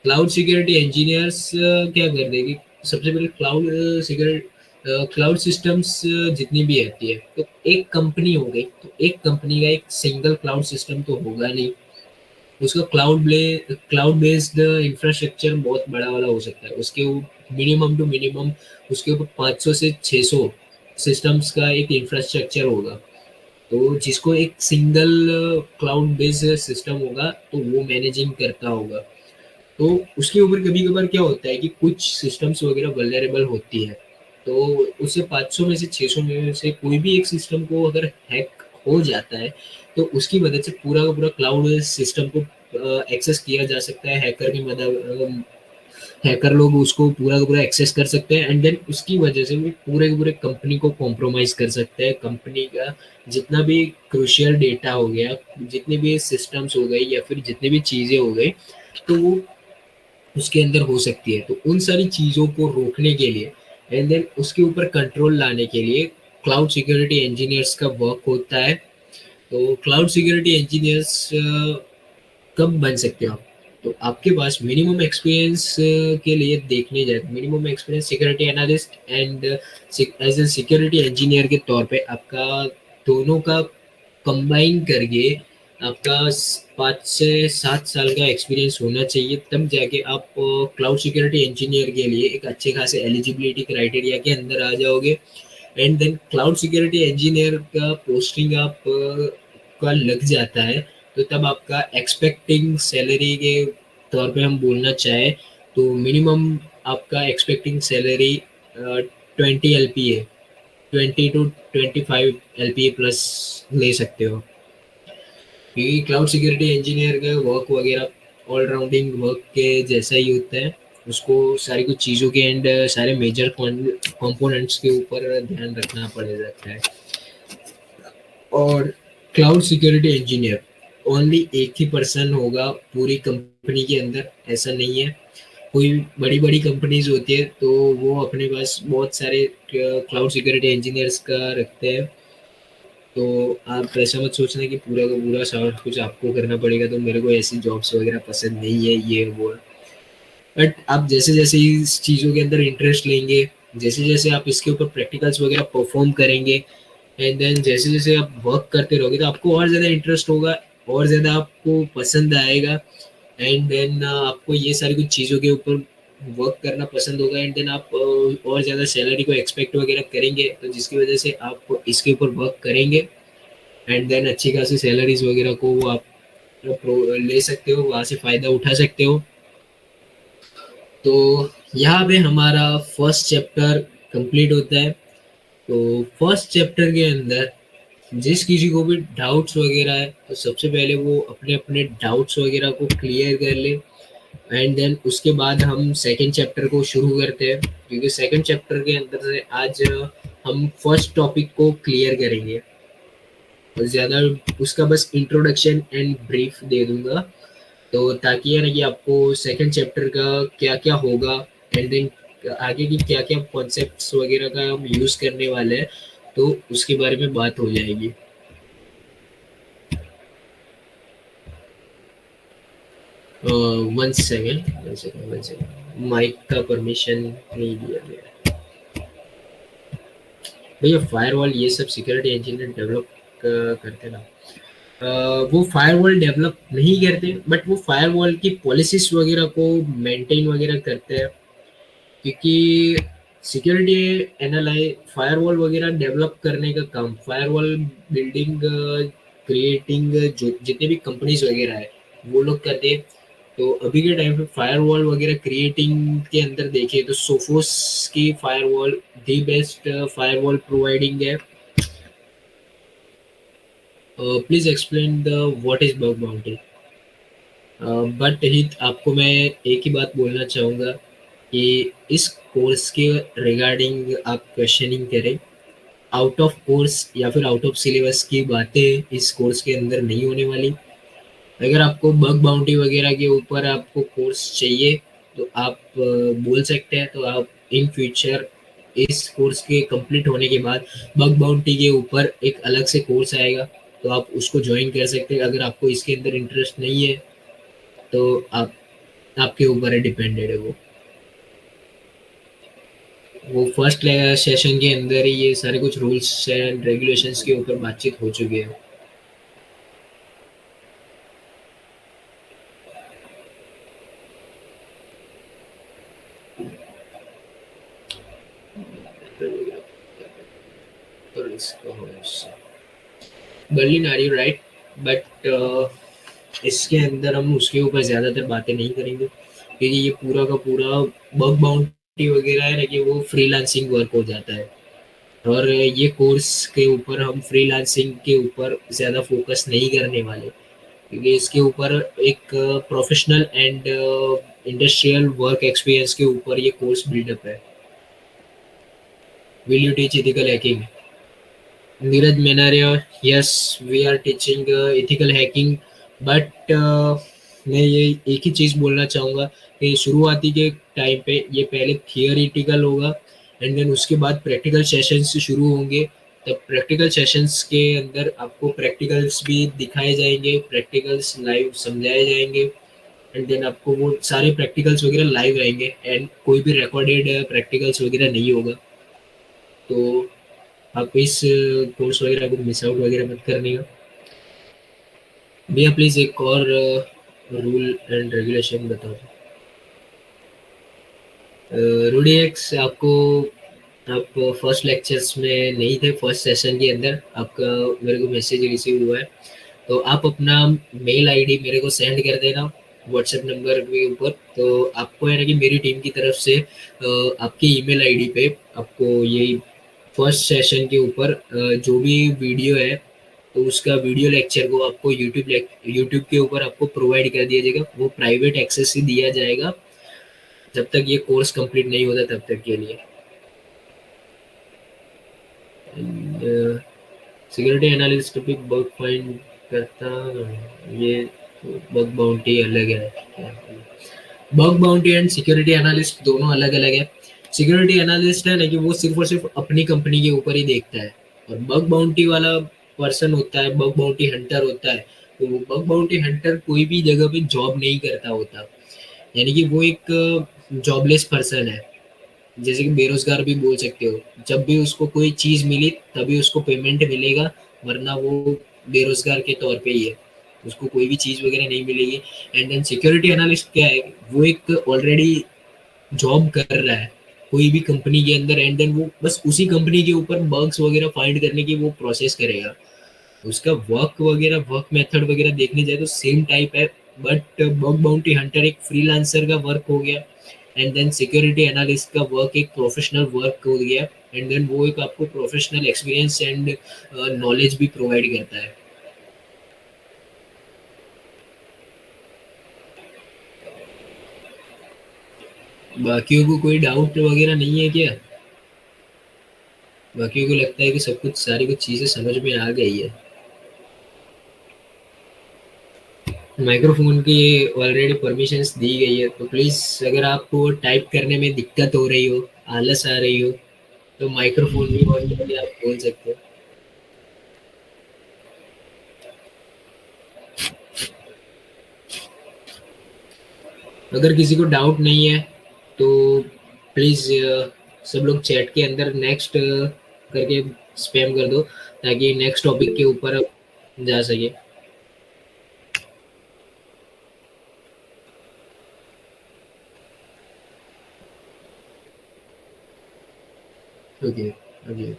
क्लाउड सिक्योरिटी इंजीनियर्स क्या कर देगी, सबसे पहले क्लाउड सिस्टम्स जितनी भी आती है तो एक कंपनी हो गई, तो एक कंपनी का एक सिंगल क्लाउड सिस्टम तो होगा नहीं, उसका क्लाउड बेस्ड इंफ्रास्ट्रक्चर बहुत बड़ा वाला हो सकता है। उसके मिनिमम टू मिनिमम उसके ऊपर 500 से 600 सिस्टम्स का एक इंफ्रास्ट्रक्चर होगा। तो जिसको एक सिंगल क्लाउड बेस्ड सिस्टम होगा तो वो मैनेजिंग करता होगा। तो उसके ऊपर कभी कभार क्या होता है कि कुछ सिस्टम्स वगैरह वल्नरेबल होती है, तो उससे 500 में से 600 में से कोई भी एक सिस्टम को अगर हैक हो जाता है तो उसकी मदद से पूरा का पूरा क्लाउड सिस्टम को एक्सेस किया जा सकता है। हैकर लोग उसको पूरा का पूरा एक्सेस कर सकते हैं एंड देन उसकी वजह से वो पूरे के पूरे कंपनी को कॉम्प्रोमाइज कर सकते हैं। कंपनी का जितना भी क्रूशियल डेटा हो गया, जितने भी सिस्टम्स हो गए या फिर जितनी भी चीज़ें हो गई, तो वो उसके अंदर हो सकती है। तो उन सारी चीज़ों को रोकने के लिए एंड देन उसके ऊपर कंट्रोल लाने के लिए क्लाउड सिक्योरिटी इंजीनियर्स का वर्क होता है। तो क्लाउड सिक्योरिटी इंजीनियर्स कब बन सकते हो आप? तो आपके पास मिनिमम एक्सपीरियंस के लिए देखने जाए, minimum experience security analyst and as a security engineer के तौर पे आपका दोनों का कंबाइन करके आपका 5 से 7 साल का एक्सपीरियंस होना चाहिए, तब जाके आप क्लाउड सिक्योरिटी इंजीनियर के लिए एक अच्छे खासे एलिजिबिलिटी क्राइटेरिया के अंदर आ जाओगे। And then cloud security engineer का पोस्टिंग आप का लग जाता है, तो तब आपका एक्सपेक्टिंग सैलरी के तौर पे हम बोलना चाहे तो मिनिमम आपका expecting salary 20 LPA, 20 to 25 LPA plus ले सकते हो। क्योंकि क्लाउड सिक्योरिटी इंजीनियर का वर्क वगैरह ऑलराउंडिंग वर्क के जैसा ही होता है, उसको सारी कुछ चीज़ों के एंड सारे मेजर कंपोनेंट्स के ऊपर ध्यान रखना पड़ जाता है। और क्लाउड सिक्योरिटी इंजीनियर ओनली एक ही पर्सन होगा पूरी कंपनी के अंदर, ऐसा नहीं है। कोई बड़ी बड़ी कंपनीज होती है तो वो अपने पास बहुत सारे क्लाउड सिक्योरिटी इंजीनियर्स का रखते हैं। तो आप ऐसा मत सोचना कि पूरा का पूरा सब कुछ आपको करना पड़ेगा, तो मेरे को ऐसी जॉब्स वगैरह पसंद नहीं है ये वो। बट आप जैसे जैसे इस चीज़ों के अंदर इंटरेस्ट लेंगे, जैसे जैसे आप इसके ऊपर प्रैक्टिकल्स वगैरह परफॉर्म करेंगे एंड देन जैसे जैसे आप वर्क करते रहोगे तो आपको और ज़्यादा इंटरेस्ट होगा, और ज़्यादा आपको पसंद आएगा। एंड देन आपको ये सारी कुछ चीज़ों के ऊपर वर्क करना पसंद होगा एंड देन आप और ज़्यादा सैलरी को एक्सपेक्ट वगैरह करेंगे, तो जिसकी वजह से आप इसके ऊपर वर्क करेंगे एंड देन अच्छी खासी सैलरीज वगैरह को वो आप ले सकते हो, वहाँ से फ़ायदा उठा सकते हो। तो यहाँ पे हमारा फर्स्ट चैप्टर कंप्लीट होता है। तो फर्स्ट चैप्टर के अंदर जिस किसी को भी डाउट्स वगैरह है तो सबसे पहले वो अपने अपने डाउट्स वगैरह को क्लियर कर ले एंड देन उसके बाद हम सेकंड चैप्टर को शुरू करते हैं, क्योंकि सेकंड चैप्टर के अंदर से आज हम फर्स्ट टॉपिक को क्लियर करेंगे। ज़्यादा उसका बस इंट्रोडक्शन एंड ब्रीफ दे दूंगा, तो ताकि है ना कि आपको सेकंड चैप्टर का क्या क्या होगा एंड देन आगे की क्या क्या कॉन्सेप्ट्स वगैरह का हम यूज़ करने वाले हैं, तो उसके बारे में बात हो जाएगी। 1 सेकेंड माइक का परमिशन नहीं दिया गया भैया। फायरवॉल ये सब सिक्योरिटी इंजीनियर डेवलप करते ना, वो फायरवॉल डेवलप नहीं करते बट वो फायरवॉल की पॉलिसीज वगैरह को मेंटेन वगैरह करते हैं, क्योंकि सिक्योरिटी एनालाइज फायरवॉल वगैरह डेवलप करने का काम, फायरवॉल बिल्डिंग क्रिएटिंग जो जितने भी कंपनीज वगैरह है वो लोग करते हैं। तो अभी के टाइम पे फायरवॉल वगैरह क्रिएटिंग के अंदर देखें तो सोफोस की firewall the best firewall providing है। Please explain the what is bug bounty. But हित आपको मैं एक ही बात बोलना चाहूँगा कि इस कोर्स के रिगार्डिंग आप क्वेश्चनिंग करें, आउट ऑफ कोर्स या फिर आउट ऑफ सिलेबस की बातें इस कोर्स के अंदर नहीं होने वाली। अगर आपको बग बाउंटी वगैरह के ऊपर आपको कोर्स चाहिए तो आप बोल सकते हैं, तो आप इन फ्यूचर इस कोर्स के कंप्लीट होने के बाद बग बाउंटी के ऊपर एक अलग से कोर्स आएगा, तो आप उसको ज्वाइन कर सकते हैं। अगर आपको इसके अंदर इंटरेस्ट नहीं है तो आप आपके ऊपर है, डिपेंडेड है वो फर्स्ट सेशन के अंदर ही ये सारे कुछ रूल्स एंड रेगुलेशंस के ऊपर बातचीत हो चुकी है। Berlin are you right, but इसके अंदर हम उसके ऊपर ज़्यादातर बातें नहीं करेंगे, क्योंकि ये पूरा का पूरा बग बाउंटी वगैरह है ना कि वो फ्रीलांसिंग वर्क हो जाता है। और ये कोर्स के ऊपर हम फ्रीलांसिंग के ऊपर ज़्यादा फोकस नहीं करने वाले, क्योंकि इसके ऊपर एक professional and industrial work experience के ऊपर ये कोर्स बिल्डअप है। Will you teach ethical hacking? Neeraj Menaria, yes, we are teaching ethical hacking, but मैं ये एक ही चीज़ बोलना चाहूँगा कि शुरुआती के टाइम पे ये पहले थियोरिटिकल होगा, एंड देन उसके बाद प्रैक्टिकल सेशंस शुरू होंगे। तब प्रैक्टिकल सेशंस के अंदर आपको प्रैक्टिकल्स भी दिखाए जाएंगे, प्रैक्टिकल्स लाइव समझाए जाएंगे, एंड देन आपको वो सारे प्रैक्टिकल्स वगैरह लाइव आएंगे, एंड कोई भी रिकॉर्डेड प्रैक्टिकल्स वगैरह नहीं होगा। तो आप इस कोर्स वगैरह को मिस आउट वगैरह मत करने का। भैया प्लीज़ एक और रूल एंड रेगुलेशन बताओ। रूडी एक्स, आपको आप फर्स्ट लेक्चर्स में नहीं थे, फर्स्ट सेशन के अंदर आपका मेरे को मैसेज रिसीव हुआ है, तो आप अपना मेल आईडी मेरे को सेंड कर देना व्हाट्सएप नंबर के ऊपर। तो आपको है ना कि मेरी टीम की तरफ से आपकी ईमेल आईडी पे आपको ये फर्स्ट सेशन के ऊपर जो भी वीडियो है, तो उसका वीडियो लेक्चर को आपको यूट्यूब के ऊपर आपको प्रोवाइड कर दिया जाएगा। वो प्राइवेट एक्सेस से दिया जाएगा जब तक ये कोर्स कंप्लीट नहीं होता तब तक के लिए। Security analyst topic bug find करता, ये बग बाउंटी अलग है। Bug bounty and security analyst दोनों अलग अलग है। सिक्योरिटी एनालिस्ट है ना कि वो सिर्फ और सिर्फ अपनी कंपनी के ऊपर ही देखता है, और बग बाउंटी वाला पर्सन होता है, बग बाउंटी हंटर होता है। तो बग बाउंटी हंटर कोई भी जगह पे जॉब नहीं करता होता, यानी कि वो एक जॉबलेस पर्सन है, जैसे कि बेरोजगार भी बोल सकते हो। जब भी उसको कोई चीज मिली तभी उसको पेमेंट मिलेगा, वरना वो बेरोजगार के तौर पे ही है, उसको कोई भी चीज वगैरह नहीं मिलेगी। एंड देन सिक्योरिटी एनालिस्ट क्या है, वो एक ऑलरेडी जॉब कर रहा है कोई भी कंपनी के अंदर, एंड देन वो बस उसी कंपनी के ऊपर बग्स वगैरह फाइंड करने की वो प्रोसेस करेगा। उसका वर्क मेथड वगैरह देखने जाए तो सेम टाइप है, बट बग बाउंटी हंटर एक फ्रीलांसर का वर्क हो गया, एंड देन सिक्योरिटी एनालिस्ट का वर्क एक प्रोफेशनल वर्क हो गया, एंड देन वो एक आपको प्रोफेशनल एक्सपीरियंस एंड नॉलेज भी प्रोवाइड करता है। बाकियों को कोई डाउट वगैरह नहीं है क्या? बाकियों को लगता है कि सब कुछ सारी कुछ चीज़ें समझ में आ गई है? माइक्रोफोन की ऑलरेडी परमिशंस दी गई है, तो प्लीज़ अगर आपको टाइप करने में दिक्कत हो रही हो, आलस आ रही हो, तो माइक्रोफोन भी ऑलरेडी आप खोल सकते हो। अगर किसी को डाउट नहीं है तो प्लीज़ सब लोग चैट के अंदर नेक्स्ट करके स्पैम कर दो, ताकि नेक्स्ट टॉपिक के ऊपर जा सके। ओके, ओके,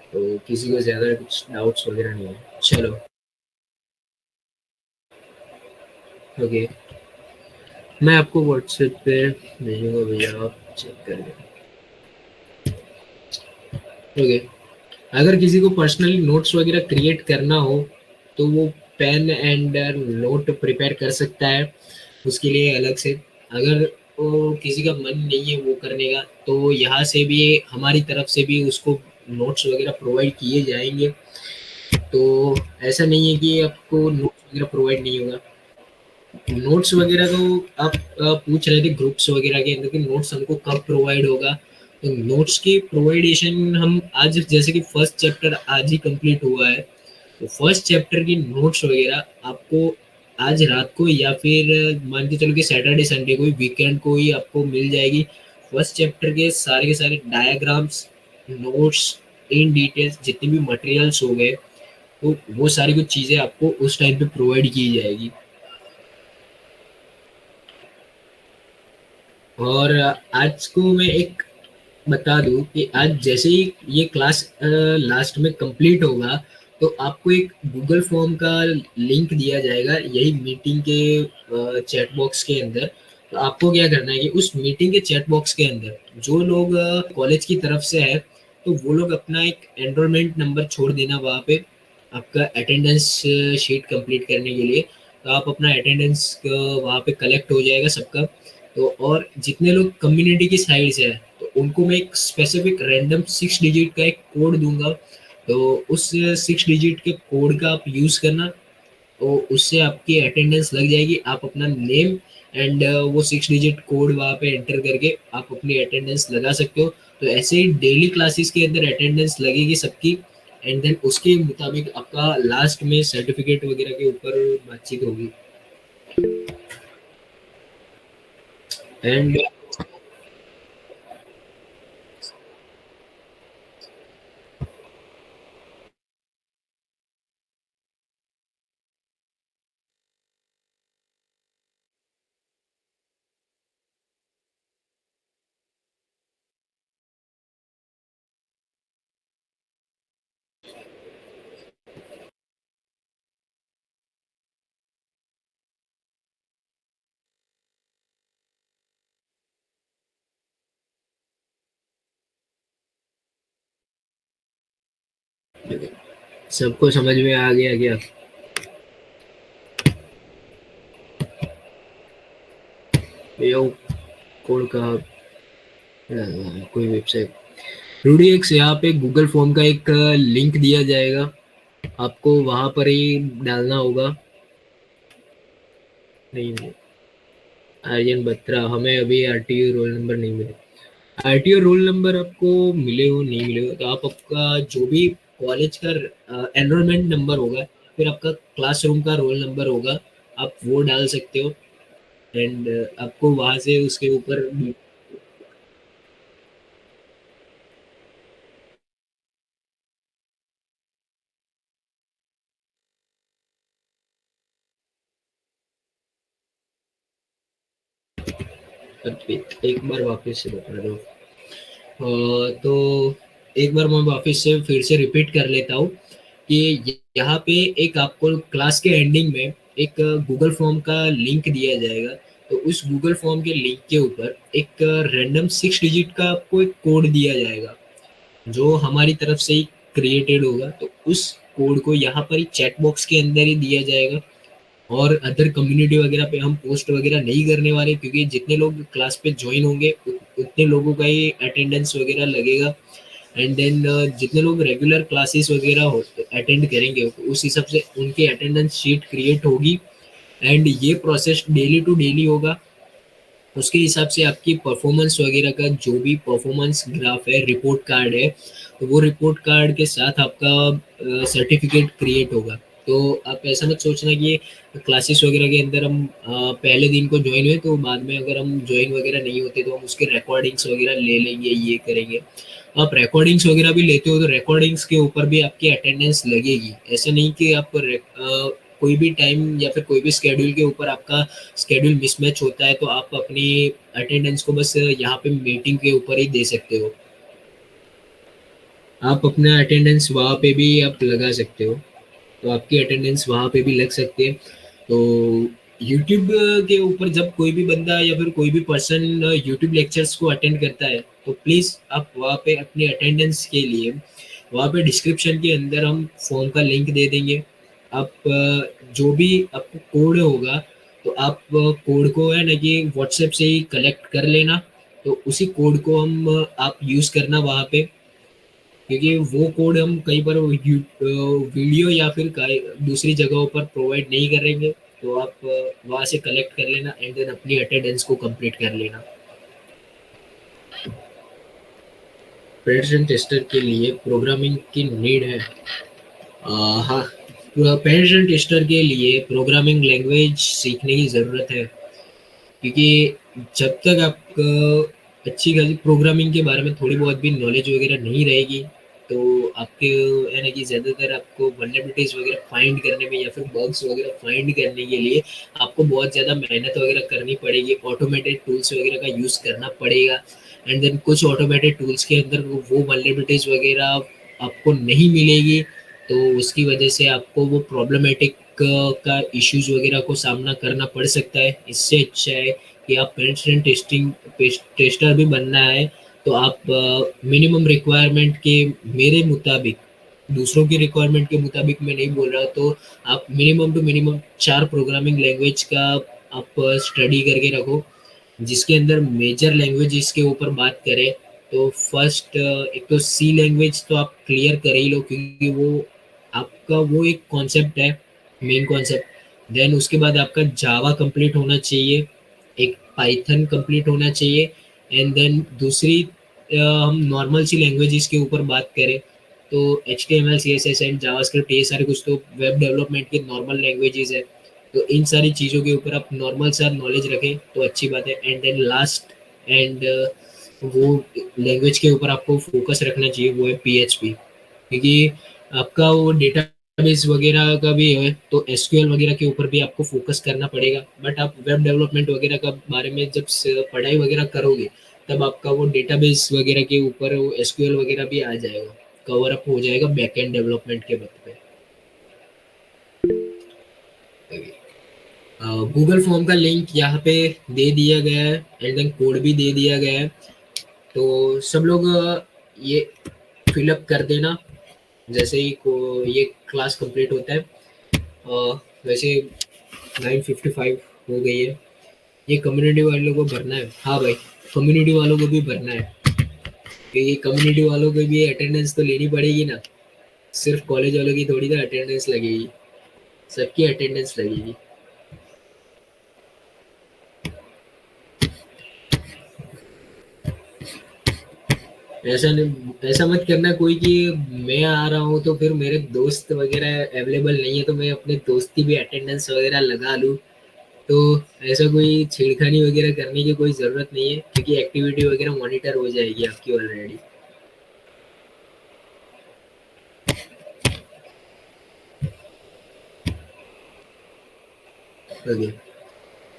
तो किसी को ज़्यादा कुछ डाउट्स वगैरह नहीं है, चलो। ओके, मैं आपको व्हाट्सएप पे भेजूंगा भैया, आप चेक कर लें। ओके, अगर किसी को पर्सनली नोट्स वगैरह क्रिएट करना हो तो वो पेन एंड नोट प्रिपेयर कर सकता है उसके लिए अलग से। अगर वो किसी का मन नहीं है वो करने का तो यहाँ से भी हमारी तरफ से भी उसको नोट्स वगैरह प्रोवाइड किए जाएंगे। तो ऐसा नहीं है कि आपको नोट्स वगैरह प्रोवाइड नहीं होगा। नोट्स वगैरह तो आप पूछ रहे थे ग्रुप्स वगैरह के अंदर कि नोट्स हमको कब प्रोवाइड होगा। तो नोट्स की प्रोवाइडेशन हम आज जैसे कि फर्स्ट चैप्टर आज ही कंप्लीट हुआ है तो फर्स्ट चैप्टर की नोट्स वगैरह आपको आज रात को या फिर मान के चलो कि सैटरडे संडे को ही वीकेंड को ही आपको मिल जाएगी। फर्स्ट चैप्टर के सारे डायग्राम्स नोट्स इन डिटेल्स जितने भी मटेरियल्स हो गए तो वो सारी कुछ चीज़ें आपको उस टाइम पे प्रोवाइड की जाएगी। और आज को मैं एक बता दूं कि आज जैसे ही ये क्लास लास्ट में कंप्लीट होगा तो आपको एक गूगल फॉर्म का लिंक दिया जाएगा यही मीटिंग के चैट बॉक्स के अंदर। तो आपको क्या करना है कि उस मीटिंग के चैट बॉक्स के अंदर जो लोग कॉलेज की तरफ से है तो वो लोग अपना एक एनरोलमेंट नंबर छोड़ देना वहाँ पे आपका अटेंडेंस शीट कंप्लीट करने के लिए। तो आप अपना अटेंडेंस वहाँ पे कलेक्ट हो जाएगा सबका। तो और जितने लोग कम्युनिटी की साइड से है तो उनको मैं एक स्पेसिफिक रैंडम 6 डिजिट का एक कोड दूंगा। तो उस 6 डिजिट के कोड का आप यूज़ करना तो उससे आपकी अटेंडेंस लग जाएगी। आप अपना नेम एंड वो 6 डिजिट कोड वहाँ पे एंटर करके आप अपनी अटेंडेंस लगा सकते हो। तो ऐसे ही डेली क्लासेस के अंदर अटेंडेंस लगेगी सबकी एंड देन उसके मुताबिक आपका लास्ट में सर्टिफिकेट वगैरह के ऊपर बातचीत होगी। एंड सबको समझ में आ गया क्या? यो कोड का कोई वेबसाइट रूडी एक्स यहाँ पे गूगल फॉर्म का एक लिंक दिया जाएगा आपको वहां पर ही डालना होगा। नहीं नहीं, आर्यन बत्रा हमें अभी आरटीओ रोल नंबर नहीं मिले। आरटीओ रोल नंबर आपको मिले हो नहीं मिले हो तो आप आपका जो भी कॉलेज का एनरोलमेंट नंबर होगा फिर आपका क्लासरूम का रोल नंबर होगा आप वो डाल सकते हो। एंड आपको वहां से उसके ऊपर एक बार वापस से बता दो। तो एक बार मैं वापस से फिर से रिपीट कर लेता हूँ कि यहाँ पे एक आपको क्लास के एंडिंग में एक गूगल फॉर्म का लिंक दिया जाएगा। तो उस गूगल फॉर्म के लिंक के ऊपर एक रैंडम 6 डिजिट का आपको एक कोड दिया जाएगा जो हमारी तरफ से ही क्रिएटेड होगा। तो उस कोड को यहाँ पर ही चैट बॉक्स के अंदर ही दिया जाएगा। और अदर कम्युनिटी वगैरह पे हम पोस्ट वगैरह नहीं करने वाले क्योंकि जितने लोग क्लास पे ज्वाइन होंगे उतने लोगों का ही अटेंडेंस वगैरह लगेगा। एंड देन जितने लोग रेगुलर क्लासेस वगैरह अटेंड करेंगे उस हिसाब से उनकी अटेंडेंस शीट क्रिएट होगी। एंड ये प्रोसेस डेली टू डेली होगा। उसके हिसाब से आपकी परफॉर्मेंस वगैरह का जो भी परफॉर्मेंस ग्राफ है रिपोर्ट कार्ड है तो वो रिपोर्ट कार्ड के साथ आपका सर्टिफिकेट क्रिएट होगा। तो आप ऐसा मत सोचना कि क्लासेस वगैरह के अंदर हम पहले दिन को ज्वाइन हुए तो बाद में अगर हम ज्वाइन वगैरह नहीं होते तो हम उसके रिकॉर्डिंग्स वगैरह ले लेंगे ये करेंगे। आप रिकॉर्डिंग्स वगैरह भी लेते हो तो रिकॉर्डिंग्स के ऊपर भी आपकी अटेंडेंस लगेगी। ऐसा नहीं कि आप कोई भी टाइम या फिर कोई भी स्केड्यूल के ऊपर आपका स्केड्यूल मिसमैच होता है तो आप अपनी अटेंडेंस को बस यहाँ पे मीटिंग के ऊपर ही दे सकते हो। आप अपना अटेंडेंस वहाँ पे भी आप लगा सकते हो। तो आपकी अटेंडेंस वहाँ पे भी लग सकती है। तो यूट्यूब के ऊपर जब कोई भी बंदा या फिर कोई भी पर्सन यूट्यूब लेक्चर्स को अटेंड करता है तो प्लीज़ आप वहाँ पे अपनी अटेंडेंस के लिए वहाँ पे डिस्क्रिप्शन के अंदर हम फॉर्म का लिंक दे देंगे। आप जो भी आपको कोड होगा तो आप कोड को है ना कि व्हाट्सएप से ही कलेक्ट कर लेना। तो उसी कोड को हम आप यूज़ करना वहाँ पे, क्योंकि वो कोड हम कहीं पर वीडियो या फिर दूसरी जगहों पर प्रोवाइड नहीं करेंगे। तो आप वहाँ से कलेक्ट कर लेना एंड देन अपनी अटेंडेंस को कंप्लीट कर लेना। पेनिट्रेशन टेस्टर के लिए प्रोग्रामिंग की नीड है। हाँ, पेनिट्रेशन टेस्टर के लिए प्रोग्रामिंग लैंग्वेज सीखने की ज़रूरत है, क्योंकि जब तक आपको अच्छी खासी प्रोग्रामिंग के बारे में थोड़ी बहुत भी नॉलेज वगैरह नहीं रहेगी, तो आपके है ना कि ज़्यादातर आपको वल्नरेबिलिटीज़ वगैरह फाइंड करने में या फिर बग्स वगैरह फाइंड करने के लिए आपको बहुत ज़्यादा मेहनत वगैरह करनी पड़ेगी, ऑटोमेटेड टूल्स वगैरह का यूज़ करना पड़ेगा। एंड देन कुछ ऑटोमेटेड टूल्स के अंदर वो वल्नरेबिलिटीज़ वगैरह आपको नहीं मिलेगी, तो उसकी वजह से आपको वो प्रॉब्लमेटिक का इश्यूज वगैरह को सामना करना पड़ सकता है। इससे अच्छा है कि आप पेनिट्रेशन टेस्टिंग टेस्टर भी बनना है तो आप मिनिमम रिक्वायरमेंट के मेरे मुताबिक, दूसरों की रिक्वायरमेंट के मुताबिक मैं नहीं बोल रहा, तो आप minimum to minimum 4 programming language का आप स्टडी करके रखो। जिसके अंदर मेजर लैंग्वेजेस के ऊपर बात करें तो फर्स्ट एक तो सी लैंग्वेज तो आप क्लियर कर ही लो, क्योंकि वो आपका वो एक कॉन्सेप्ट है, मेन कॉन्सेप्ट। देन उसके बाद आपका जावा कंप्लीट होना चाहिए, एक पाइथन कंप्लीट होना चाहिए। एंड देन दूसरी हम नॉर्मल सी लैंग्वेजेस के ऊपर बात करें तो H T M L C S S and JavaScript ये सारे कुछ तो वेब डेवलपमेंट के नॉर्मल लैंग्वेजेस है। तो इन सारी चीज़ों के ऊपर आप नॉर्मल सा नॉलेज रखें तो अच्छी बात है। एंड देन लास्ट एंड वो लैंग्वेज के ऊपर आपको फोकस रखना चाहिए, वो है पीएचपी, क्योंकि आपका वो डेटाबेस वगैरह का भी है तो एसक्यूएल वगैरह के ऊपर भी आपको फोकस करना पड़ेगा। बट आप वेब डेवलपमेंट वगैरह का बारे में जब पढ़ाई वगैरह करोगे तब आपका वो डेटाबेस वगैरह के ऊपर वो एसक्यूएल वगैरह भी आ जाएगा, कवर अप हो जाएगा बैकएंड डेवलपमेंट के वक्त पे। गूगल फॉर्म का लिंक यहाँ पे दे दिया गया है एंड देन कोड भी दे दिया गया है। तो सब लोग ये फिलअप कर देना जैसे ही को ये क्लास कंप्लीट होता है। वैसे 9:55 हो गई है। ये कम्युनिटी वालों को भरना है, हाँ भाई, कम्युनिटी वालों को भी भरना है, क्योंकि कम्युनिटी वालों को भी अटेंडेंस तो लेनी पड़ेगी ना, सिर्फ कॉलेज वालों की थोड़ी ना अटेंडेंस लगेगी, सबकी अटेंडेंस लगेगी। ऐसा नहीं, ऐसा मत करना कोई कि मैं आ रहा हूँ तो फिर मेरे दोस्त वगैरह अवेलेबल नहीं है तो मैं अपने दोस्त की भी अटेंडेंस वगैरह लगा लूँ। तो ऐसा कोई छेड़खानी वगैरह करने की कोई ज़रूरत नहीं है, क्योंकि एक्टिविटी वगैरह मॉनिटर हो जाएगी आपकी ऑलरेडी। ओके,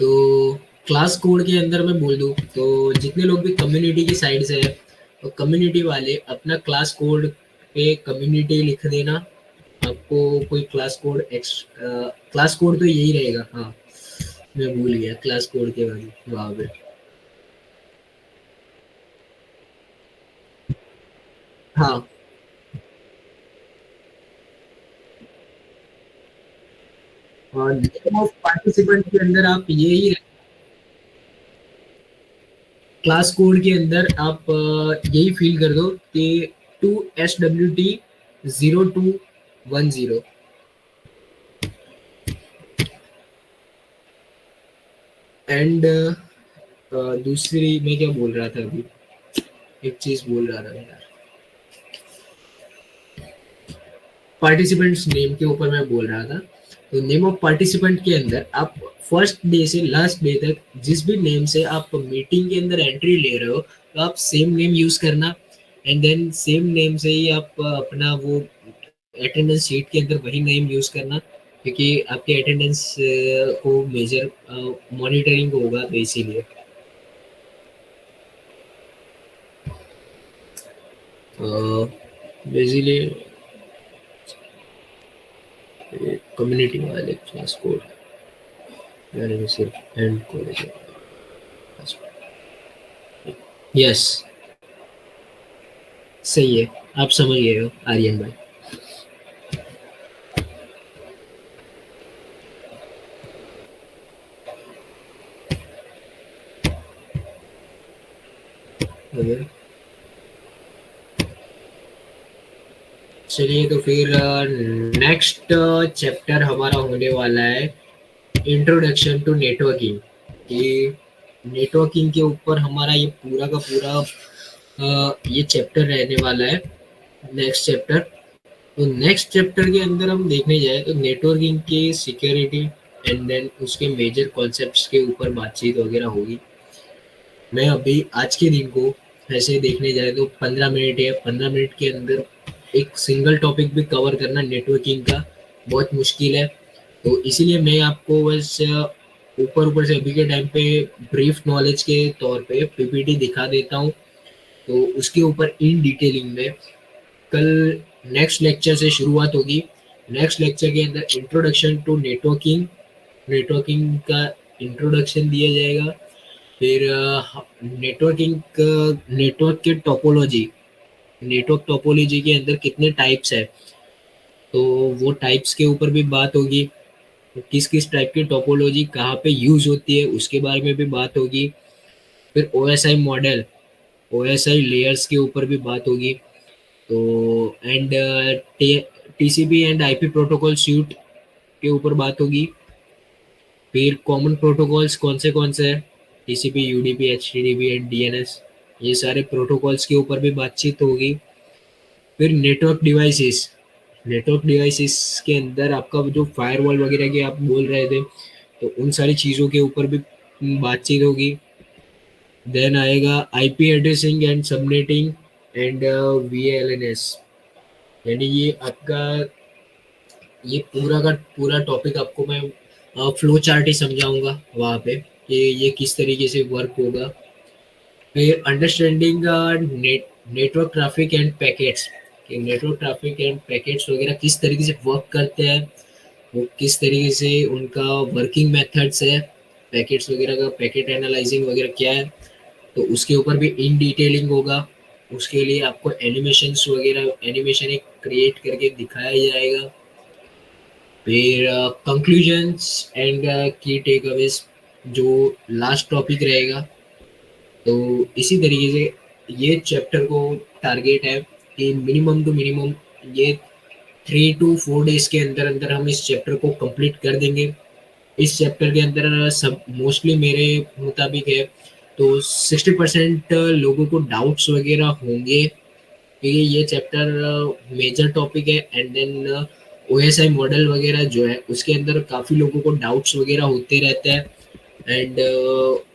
तो क्लास कोड के अंदर मैं बोल दूँ तो जितने लोग भी कम्युनिटी की साइड से है तो कम्युनिटी वाले अपना क्लास कोड पे कम्युनिटी लिख देना। आपको कोई क्लास कोड क्लास कोड तो यही रहेगा, हाँ मैं भूल गया क्लास कोड के बारे वहाँ पे। हाँ, और नेम ऑफ पार्टिसिपेंट के अंदर आप यही क्लास कोड के अंदर आप यही फील कर दो कि 2SWT 0210। एंड दूसरी मैं क्या बोल रहा था अभी, एक चीज बोल रहा था यार, पार्टिसिपेंट्स नेम के ऊपर मैं बोल रहा था। तो नेम ऑफ पार्टिसिपेंट के अंदर आप फर्स्ट डे से लास्ट डे तक जिस भी नेम से आप मीटिंग के अंदर एंट्री ले रहे हो तो आप सेम नेम यूज करना। एंड देन सेम नेम से ही आप अपना वो अटेंडेंस शीट के अंदर वही नेम यूज करना, क्योंकि आपके अटेंडेंस को मेजर मॉनिटरिंग होगा तो इसीलिए। बेसिकली कम्युनिटी वाले क्लास कोड यानी कि सिर्फ एंड कॉलेज। यस, सही है, आप समझ गए हो आर्यन भाई। ओके। चलिए तो फिर नेक्स्ट चैप्टर हमारा होने वाला है इंट्रोडक्शन टू नेटवर्किंग। ये नेटवर्किंग के ऊपर हमारा ये पूरा का पूरा ये चैप्टर रहने वाला है, नेक्स्ट चैप्टर। तो नेक्स्ट चैप्टर के अंदर हम देखने जाए तो नेटवर्किंग के सिक्योरिटी एंड देन उसके मेजर कॉन्सेप्ट्स के ऊपर बातचीत वगैरह होगी। मैं अभी आज के दिन को ऐसे देखने जाए तो 15 मिनट या 15 मिनट के अंदर एक सिंगल टॉपिक भी कवर करना नेटवर्किंग का बहुत मुश्किल है। तो इसीलिए मैं आपको बस ऊपर ऊपर से अभी के टाइम पे ब्रीफ नॉलेज के तौर पे पीपीटी दिखा देता हूँ। तो उसके ऊपर इन डिटेलिंग में कल नेक्स्ट लेक्चर से शुरुआत होगी। नेक्स्ट लेक्चर के अंदर इंट्रोडक्शन टू नेटवर्किंग, नेटवर्किंग का इंट्रोडक्शन दिया जाएगा। फिर नेटवर्किंग नेटवर्क के टोपोलॉजी, नेटवर्क टोपोलॉजी के अंदर कितने टाइप्स है तो वो टाइप्स के ऊपर भी बात होगी। किस किस टाइप की टोपोलॉजी कहाँ पे यूज होती है उसके बारे में भी बात होगी। फिर ओएसआई मॉडल, ओएसआई लेयर्स के ऊपर भी बात होगी। तो and TCP and IP protocol suit के ऊपर बात होगी। फिर कॉमन प्रोटोकॉल्स कौन से हैं, TCP, UDP, HTTP and DNS, ये सारे प्रोटोकॉल्स के ऊपर भी बातचीत होगी। फिर नेटवर्क डिवाइसेस, नेटवर्क डिवाइसेस के अंदर आपका जो फायरवॉल वगैरह की आप बोल रहे थे तो उन सारी चीज़ों के ऊपर भी बातचीत होगी। देन आएगा IP addressing and subnetting and VLANs, यानी ये आपका ये पूरा का पूरा टॉपिक आपको मैं फ्लो चार्ट ही समझाऊंगा वहाँ पे कि ये किस तरीके से वर्क होगा। फिर understanding network traffic and packets, कि नेटवर्क ट्रैफिक एंड पैकेट्स वगैरह किस तरीके से वर्क करते हैं, वो किस तरीके से उनका वर्किंग मेथड्स है, पैकेट्स वगैरह का पैकेट एनालाइजिंग वगैरह क्या है, तो उसके ऊपर भी इन डिटेलिंग होगा। उसके लिए आपको एनिमेशंस वगैरह, एनिमेशन एक क्रिएट करके दिखाया जाएगा। फिर कंक्लूजन्स एंड की टेक अवेज जो लास्ट टॉपिक रहेगा। तो इसी तरीके से ये चैप्टर को टारगेट है कि मिनिमम टू मिनिमम ये 3 to 4 डेज के अंदर अंदर हम इस चैप्टर को कंप्लीट कर देंगे। इस चैप्टर के अंदर सब मोस्टली मेरे मुताबिक है तो 60% लोगों को डाउट्स वगैरह होंगे, क्योंकि ये चैप्टर मेजर टॉपिक है। एंड देन ओएसआई मॉडल वगैरह जो है उसके अंदर काफ़ी लोगों को डाउट्स वगैरह होते रहते हैं। एंड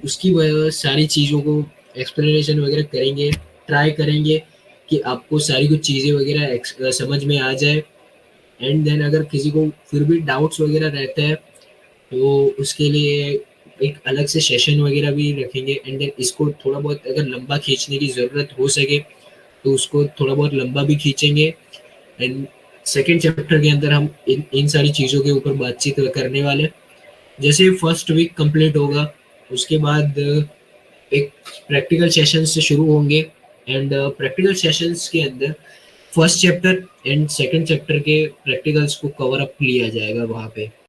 उसकी वजह सारी चीज़ों को एक्सप्लेनेशन वगैरह करेंगे, ट्राई करेंगे कि आपको सारी कुछ चीज़ें वगैरह समझ में आ जाए। एंड देन अगर किसी को फिर भी डाउट्स वगैरह रहते हैं तो उसके लिए एक अलग से सेशन वगैरह भी रखेंगे। एंड देन इसको थोड़ा बहुत अगर लंबा खींचने की ज़रूरत हो सके तो उसको थोड़ा बहुत लंबा भी खींचेंगे। एंड सेकेंड चैप्टर के अंदर हम इन सारी चीज़ों के ऊपर बातचीत करने वाले। जैसे फर्स्ट वीक कंप्लीट होगा उसके बाद एक प्रैक्टिकल सेशन से शुरू होंगे। एंड प्रैक्टिकल सेशंस के अंदर first chapter and second chapter के प्रैक्टिकल्स को कवर अप लिया जाएगा वहाँ पे।